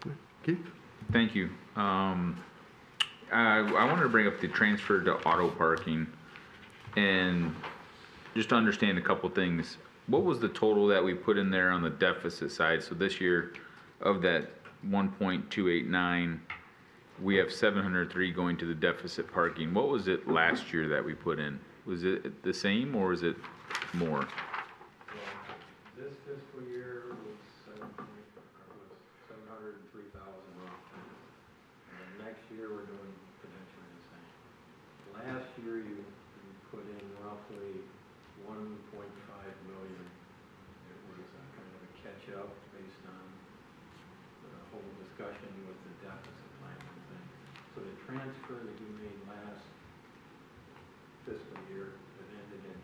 Keith? Thank you. I wanted to bring up the transfer to auto parking and just to understand a couple things. What was the total that we put in there on the deficit side? So this year of that 1.289, we have 703 going to the deficit parking. What was it last year that we put in? Was it the same or was it more? This fiscal year was 703,000 roughly. And then next year, we're doing potentially the same. Last year, you put in roughly 1.5 million. It was kind of a catch-up based on the whole discussion with the deficit plan and things. So the transfer that you made last fiscal year that ended in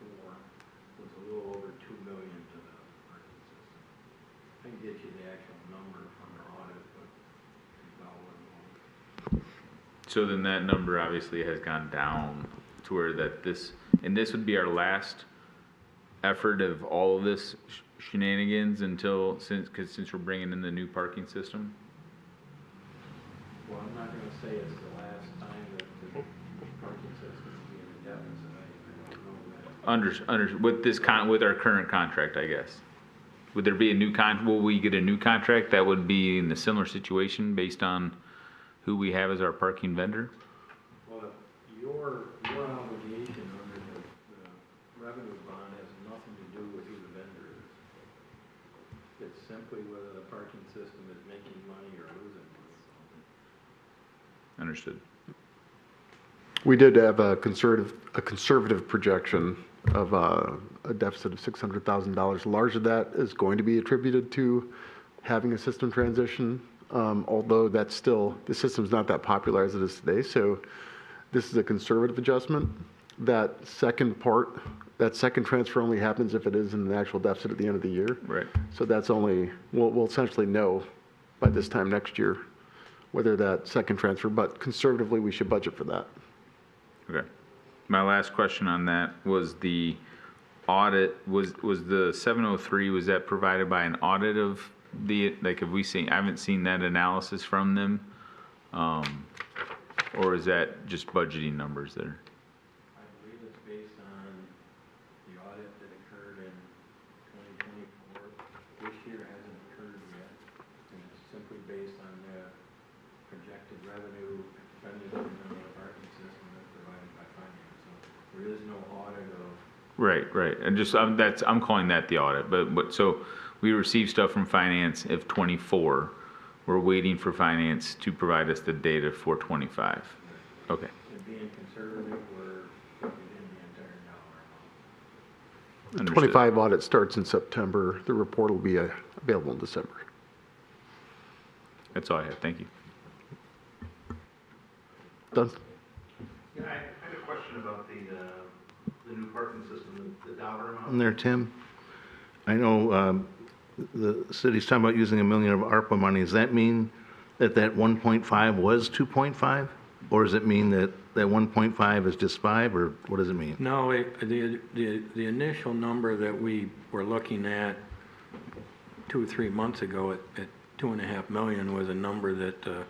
2024 was a little over 2 million to the parking system. I can get you the actual number from our audit, but it's about what it was. So then that number obviously has gone down to where that and this would be our last effort of all of this shenanigans since we're bringing in the new parking system? Well, I'm not gonna say it's the last time that the parking system will be in a deficit. I don't know that. With our current contract, I guess. Would there be a new will we get a new contract that would be in a similar situation based on who we have as our parking vendor? Well, your obligation under the revenue bond has nothing to do with who the vendor is. It's simply whether the parking system is making money or losing money. Understood. We did have a conservative projection of a deficit of $600,000. Large of that is going to be attributed to having a system transition, although that's still, the system's not that popular as it is today. So this is a conservative adjustment. That second transfer only happens if it is in an actual deficit at the end of the year. Right. So that's only, we'll essentially know by this time next year whether that second transfer, but conservatively, we should budget for that. Okay. My last question on that was the audit, was the 703, was that provided by an audit of I haven't seen that analysis from them, or is that just budgeting numbers there? I believe it's based on the audit that occurred in 2024. This year hasn't occurred yet, and it's simply based on the projected revenue expenditures on the parking system that's provided by finance. So there is no audit of. Right. And just I'm calling that the audit. But so we received stuff from finance of 24. We're waiting for finance to provide us the data for 25. Okay. And being conservative, we're putting in the entire dollar amount. The Understood. 25 audit starts in September. The report will be available in December. That's all I have. Thank you. Done? Yeah, I had a question about the new parking system, the dollar amount. In there, Tim, I know the city's talking about using $1 million of ARPA money. Does that mean that 1.5 was 2.5? Or does it mean that 1.5 is just 5, or what does it mean? No, the initial number that we were looking at 2 or 3 months ago at $2.5 million was a number that the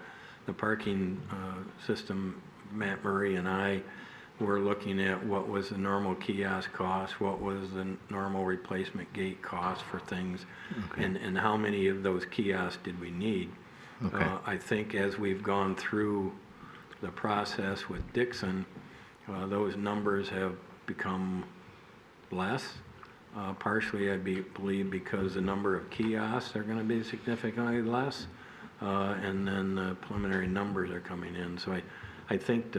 parking system, Matt Murray and I were looking at what was the normal kiosk cost, what was the normal replacement gate cost for things, okay, and how many of those kiosks did we need. Okay. I think as we've gone through the process with Dixon, those numbers have become less. Partially, I believe, because the number of kiosks are going to be significantly less, and then the preliminary numbers are coming in. So I think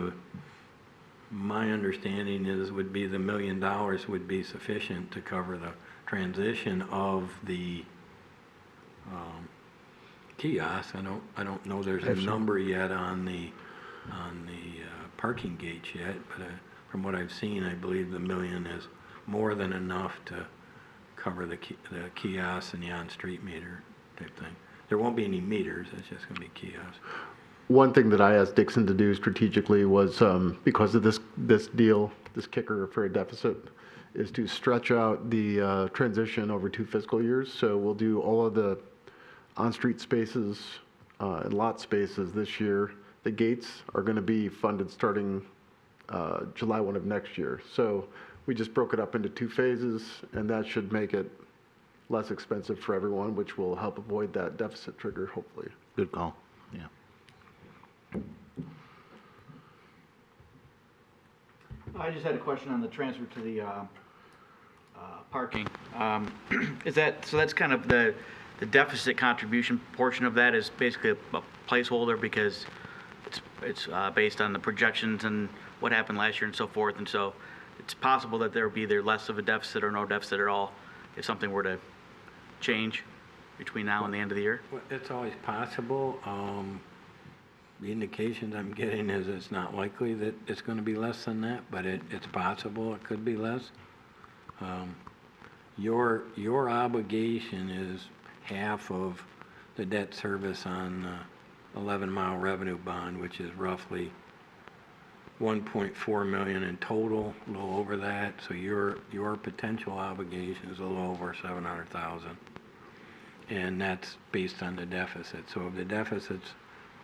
my understanding would be the $1 million would be sufficient to cover the transition of the kiosks. I don't know there's a number yet on the parking gates yet, but from what I've seen, I believe the $1 million is more than enough to cover the kiosks and the on-street meter type thing. There won't be any meters, it's just going to be kiosks. One thing that I asked Dixon to do strategically was, because of this deal, this kicker for a deficit, is to stretch out the transition over 2 fiscal years. So we'll do all of the on-street spaces and lot spaces this year. The gates are going to be funded starting July 1 of next year. So we just broke it up into 2 phases, and that should make it less expensive for everyone, which will help avoid that deficit trigger, hopefully. Good call, yeah. I just had a question on the transfer to the parking. Is that, so that's kind of the deficit contribution portion of that is basically a placeholder because it's based on the projections and what happened last year and so forth, and so it's possible that there would be either less of a deficit or no deficit at all if something were to change between now and the end of the year? Well, it's always possible. The indications I'm getting is it's not likely that it's going to be less than that, but it's possible it could be less. Your obligation is half of the debt service on 11 Mile Revenue Bond, which is roughly 1.4 million in total, a little over that. So your potential obligation is a little over 700,000, and that's based on the deficit. So if the deficit's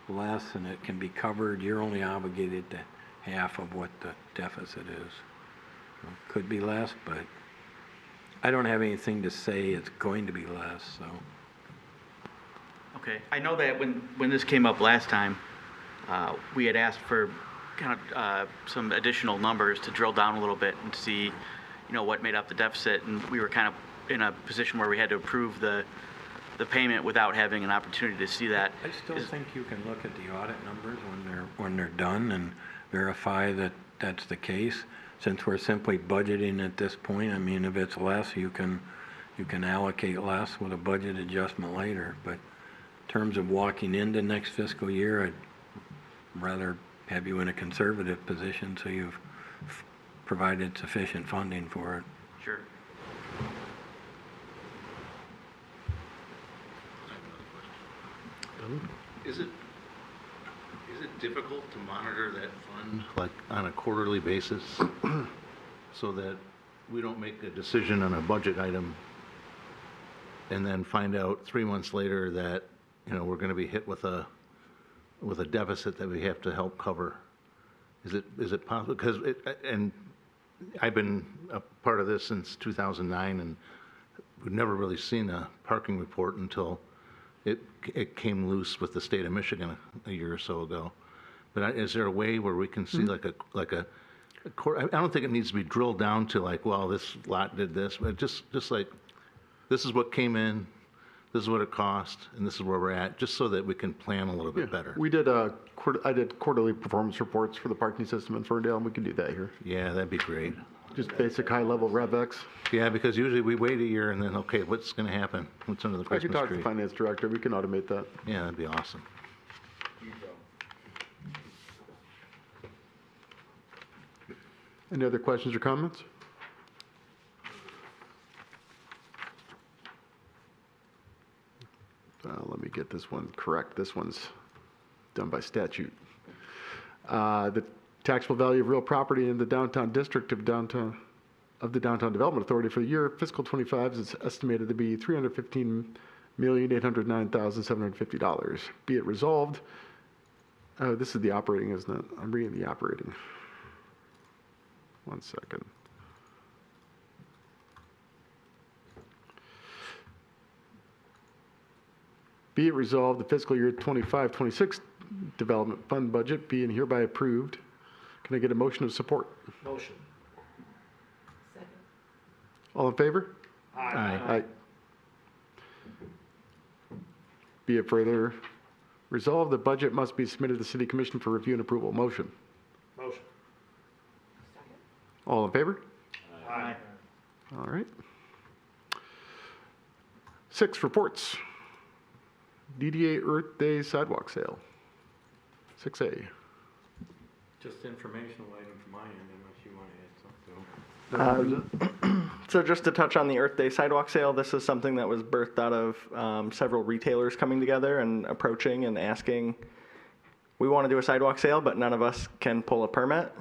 less and it can be covered, you're only obligated to half of what the deficit is. So it could be less, but I don't have anything to say it's going to be less. So. Okay, I know that when this came up last time, we had asked for kind of some additional numbers to drill down a little bit and see, you know, what made up the deficit, and we were kind of in a position where we had to approve the payment without having an opportunity to see that. I still think you can look at the audit numbers when they're done and verify that that's the case. Since we're simply budgeting at this point, I mean, if it's less, you can allocate less with a budget adjustment later. But in terms of walking into next fiscal year, I'd rather have you in a conservative position so you've provided sufficient funding for it. Sure. Is it difficult to monitor that fund, like, on a quarterly basis, so that we don't make a decision on a budget item and then find out 3 months later that, you know, we're going to be hit with a deficit that we have to help cover? Is it possible? Because and I've been a part of this since 2009, and we've never really seen a parking report until it came loose with the state of Michigan a year or so ago. But is there a way where we can see like a I don't think it needs to be drilled down to like, well, this lot did this, but just like, this is what came in, this is what it cost, and this is where we're at, just so that we can plan a little bit better. We did I did quarterly performance reports for the parking system in Ferndale, and we can do that here. Yeah, that'd be great. Just basic high-level RevX. Yeah, because usually we wait a year and then, okay, what's going to happen? What's under the I Christmas could talk to tree? the finance director. We can automate that. Yeah, that'd be awesome. Any other questions or comments? Let me get this one correct. This one's done by statute. The taxable value of real property in the downtown district of the Downtown Development Authority for the year fiscal 25 is estimated to be $315,809,750. Be it resolved. Oh, this is the operating, isn't it? I'm reading the operating. 1 second. Be it resolved, the fiscal year 25-26 development fund budget be and hereby approved. Can I get a motion of support? Motion. All in favor? Aye. Aye. Be it further resolved, the budget must be submitted to the City Commission for review and approval. Motion. Motion. All in favor? Aye. All right. 6, reports. DDA Earth Day sidewalk sale. 6A. Just informational item from my end, unless you want to add something. So just to touch on the Earth Day sidewalk sale, this is something that was birthed out of several retailers coming together and approaching and asking, we want to do a sidewalk sale, but none of us can pull a permit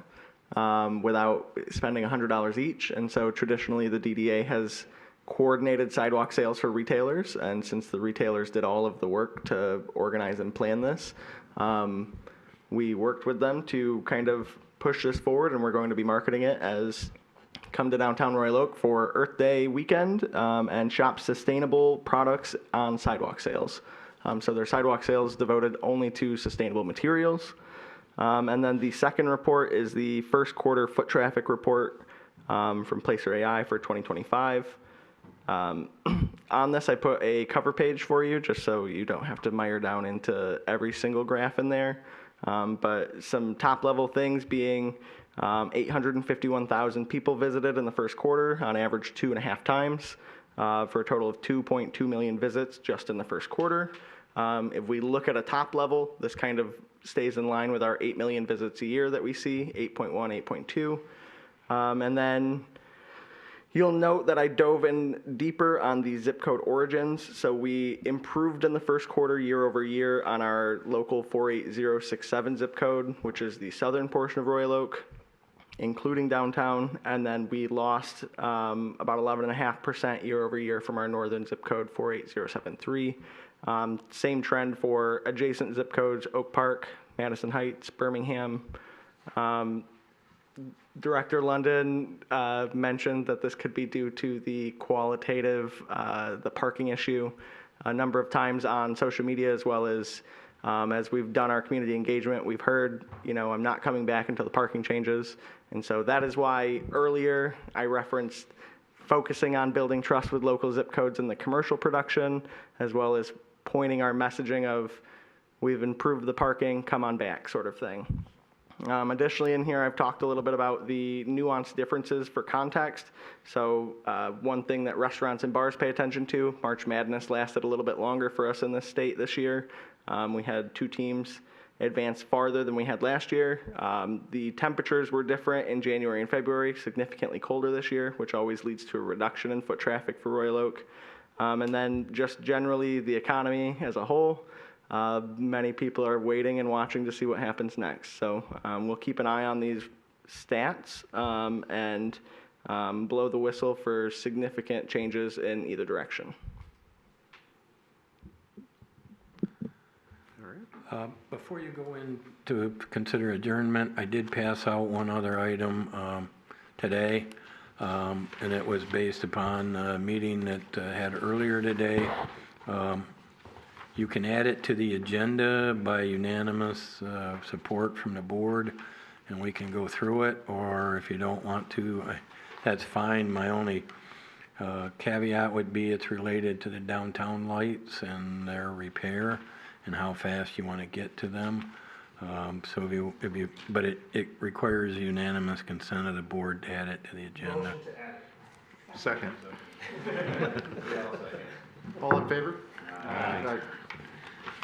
without spending $100 each. And so traditionally the DDA has coordinated sidewalk sales for retailers. And since the retailers did all of the work to organize and plan this, we worked with them to kind of push this forward, and we're going to be marketing it as come to downtown Royal Oak for Earth Day weekend and shop sustainable products on sidewalk sales. So their sidewalk sales devoted only to sustainable materials. And then the second report is the first quarter foot traffic report from Placer AI for 2025. On this, I put a cover page for you just so you don't have to mire down into every single graph in there. But some top level things being 851,000 people visited in the first quarter, on average 2.5 times, for a total of 2.2 million visits just in the first quarter. If we look at a top level, this kind of stays in line with our 8 million visits a year that we see, 8.1, 8.2. And then you'll note that I dove in deeper on the zip code origins. So we improved in the first quarter year over year on our local 48067 zip code, which is the southern portion of Royal Oak, including downtown. And then we lost about 11.5% year over year from our northern zip code, 48073. Same trend for adjacent zip codes, Oak Park, Madison Heights, Birmingham. Director London mentioned that this could be due to the qualitative, the parking issue, a number of times on social media, as well as we've done our community engagement, we've heard, I'm not coming back until the parking changes. And so that is why earlier I referenced focusing on building trust with local zip codes in the commercial production, as well as pointing our messaging of we've improved the parking, come on back sort of thing. Additionally, in here, I've talked a little bit about the nuanced differences for context. So one thing that restaurants and bars pay attention to, March Madness lasted a little bit longer for us in this state this year. We had 2 teams advance farther than we had last year. The temperatures were different in January and February, significantly colder this year, which always leads to a reduction in foot traffic for Royal Oak. And then just generally the economy as a whole. Many people are waiting and watching to see what happens next. So we'll keep an eye on these stats and blow the whistle for significant changes in either direction. Before you go in to consider adjournment, I did pass out one other item today, and it was based upon a meeting that had earlier today. You can add it to the agenda by unanimous support from the board, and we can go through it, or if you don't want to, that's fine. My only caveat would be it's related to the downtown lights and their repair and how fast you want to get to them. So but it requires unanimous consent of the board to add it to the agenda. Motion to add it. Second. All in favor? Aye.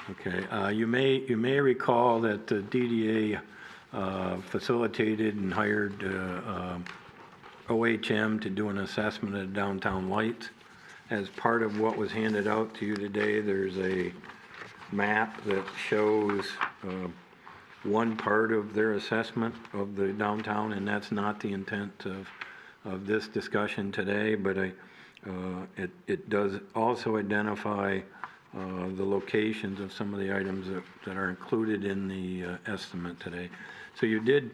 Okay, you may recall that the DDA facilitated and hired OHM to do an assessment of downtown lights. As part of what was handed out to you today, there's a map that shows one part of their assessment of the downtown, and that's not the intent of this discussion today, but it does also identify the locations of some of the items that are included in the estimate today. So you did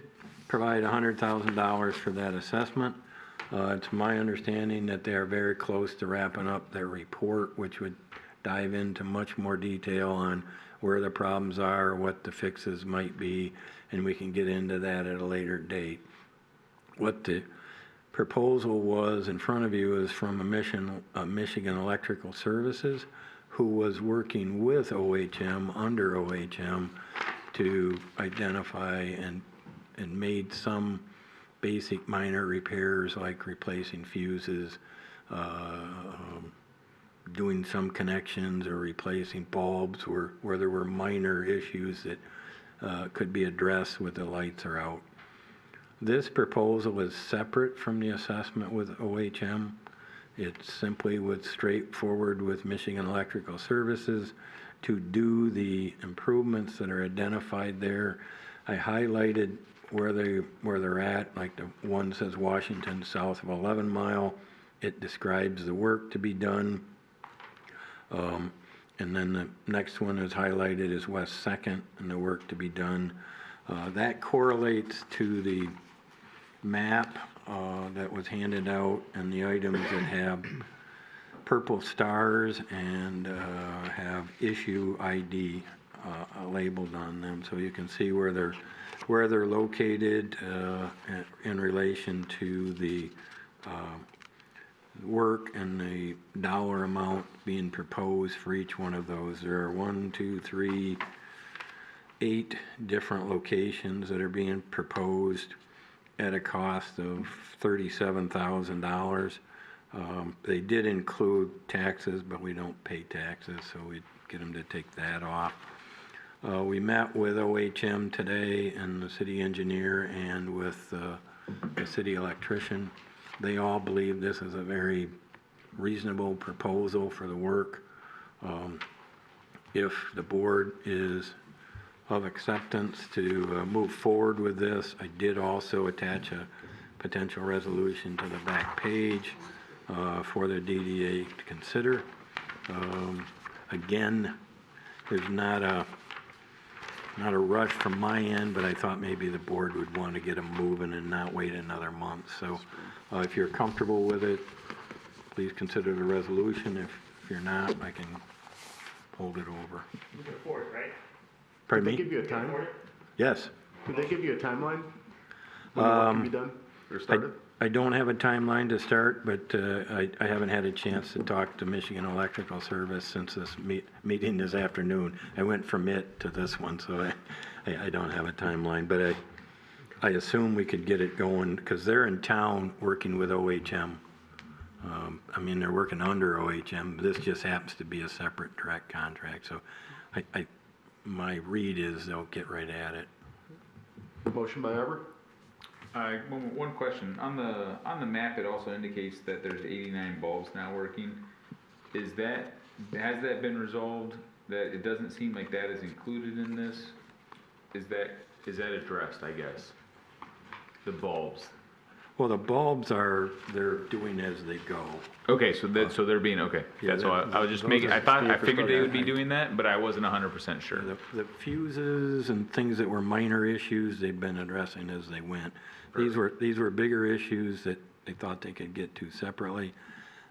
provide $100,000 for that assessment. It's my understanding that they are very close to wrapping up their report, which would dive into much more detail on where the problems are, what the fixes might be, and we can get into that at a later date. What the proposal was in front of you is from Michigan Electrical Services, who was working with OHM, under OHM, to identify and made some basic minor repairs like replacing fuses, doing some connections or replacing bulbs where there were minor issues that could be addressed with the lights are out. This proposal is separate from the assessment with OHM. It's simply straightforward with Michigan Electrical Services to do the improvements that are identified there. I highlighted where they're at, like the one says Washington south of 11 Mile It describes the work to be done. And then the next one is highlighted as West Second and the work to be done. That correlates to the map that was handed out and the items that have purple stars and have issue ID labeled on them, so you can see where they're located in relation to the work and the dollar amount being proposed for each one of those. There are 8 different locations that are being proposed at a cost of $37,000. They did include taxes, but we don't pay taxes, so we get them to take that off. We met with OHM today and the city engineer and with the city electrician. They all believe this is a very reasonable proposal for the work. If the board is of acceptance to move forward with this, I did also attach a potential resolution to the back page for the DDA to consider. Again, there's not a rush from my end, but I thought maybe the board would want to get them moving and not wait another month. So if you're comfortable with it, please consider the resolution. If you're not, I can hold it over. You can afford it, right? Pardon Did they me? give you a time? Yes. Did they give you a timeline? When the work can be done or started? I don't have a timeline to start, but I haven't had a chance to talk to Michigan Electrical Service since this meeting this afternoon. I went from it to this one, so I don't have a timeline, but I assume we could get it going because they're in town working with OHM. I mean, they're working under OHM. This just happens to be a separate direct contract, so my read is they'll get right at it. Motion by Arbor? One question. On the map, it also indicates that there's 89 bulbs now working. Has that been resolved? That it doesn't seem like that is included in this? Is that addressed, I guess? The bulbs. Well, the bulbs they're doing as they go. Okay, so they're being, okay. Yeah, That's all. I was just making, I figured they would be doing that, but I wasn't 100% sure. The fuses and things that were minor issues, they've been addressing as they went. These were bigger issues that they thought they could get to separately.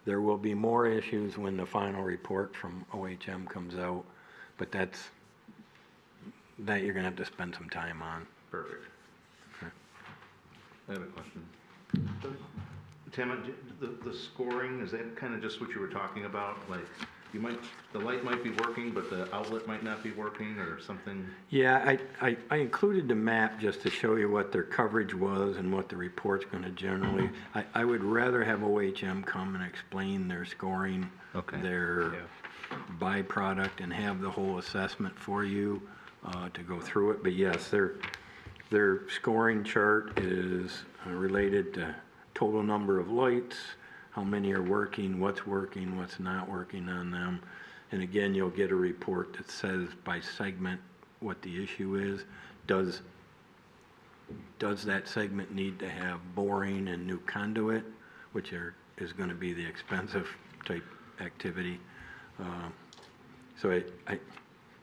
There will be more issues when the final report from OHM comes out, but that you're gonna have to spend some time on. Perfect. Okay. I have a question. Tim, the scoring, is that kind of just what you were talking about? Like, the light might be working, but the outlet might not be working or something? Yeah, I included the map just to show you what their coverage was and what the report's gonna generally. I would rather have OHM come and explain their scoring, their byproduct, and have the whole assessment for you to go through it. But yes, their scoring chart is related to total number of lights, how many are working, what's not working on them. And again, you'll get a report that says by segment what the issue is. Does that segment need to have boring and new conduit, which is going to be the expensive type activity. So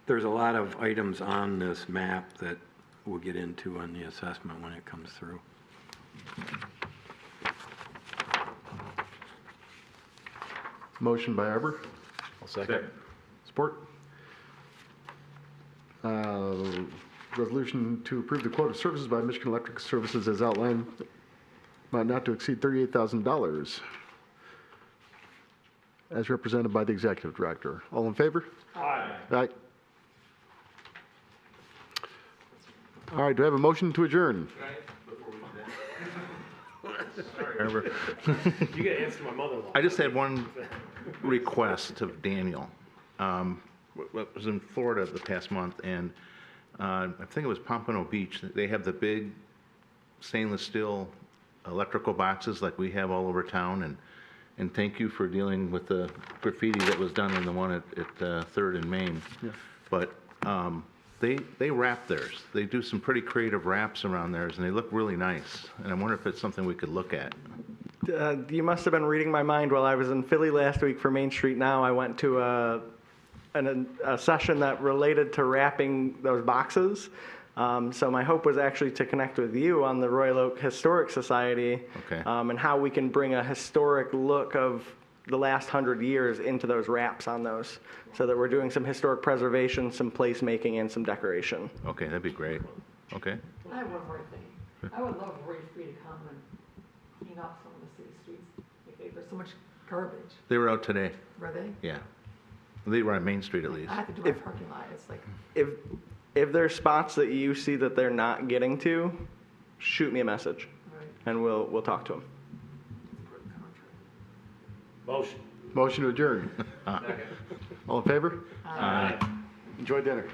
there's a lot of items on this map that we'll get into on the assessment when it comes through. Motion by Arbor. I'll second. Support. Resolution to approve the quote of services by Michigan Electric Services as outlined, amount not to exceed $38,000, as represented by the executive director. All in favor? Aye. Aye. All right, do I have a motion to adjourn? Arbor. You gotta answer my mother-in-law. I just had one request of Daniel. I was in Florida the past month, and I think it was Pompano Beach. They have the big stainless steel electrical boxes like we have all over town, and thank you for dealing with the graffiti that was done in the one at 3rd and Main. Yeah. But they wrap theirs. They do some pretty creative wraps around theirs, and they look really nice. And I wonder if it's something we could look at. You must have been reading my mind while I was in Philly last week for Main Street Now. I went to a session that related to wrapping those boxes. So my hope was actually to connect with you on the Royal Oak Historic Society. Okay. And how we can bring a historic look of the last 100 years into those wraps on those, so that we're doing some historic preservation, some placemaking, and some decoration. Okay, that'd be great. Okay. I have one more thing. I would love Roy Free to come and clean up some of the city streets. There's so much garbage. They were out today. Were they? Yeah. They were on Main Street at least. I have to do my parking lot. It's like, If there's spots that you see that they're not getting to, shoot me a message, and we'll talk to them. Motion. Motion to adjourn. All in favor? uh, Enjoy dinner.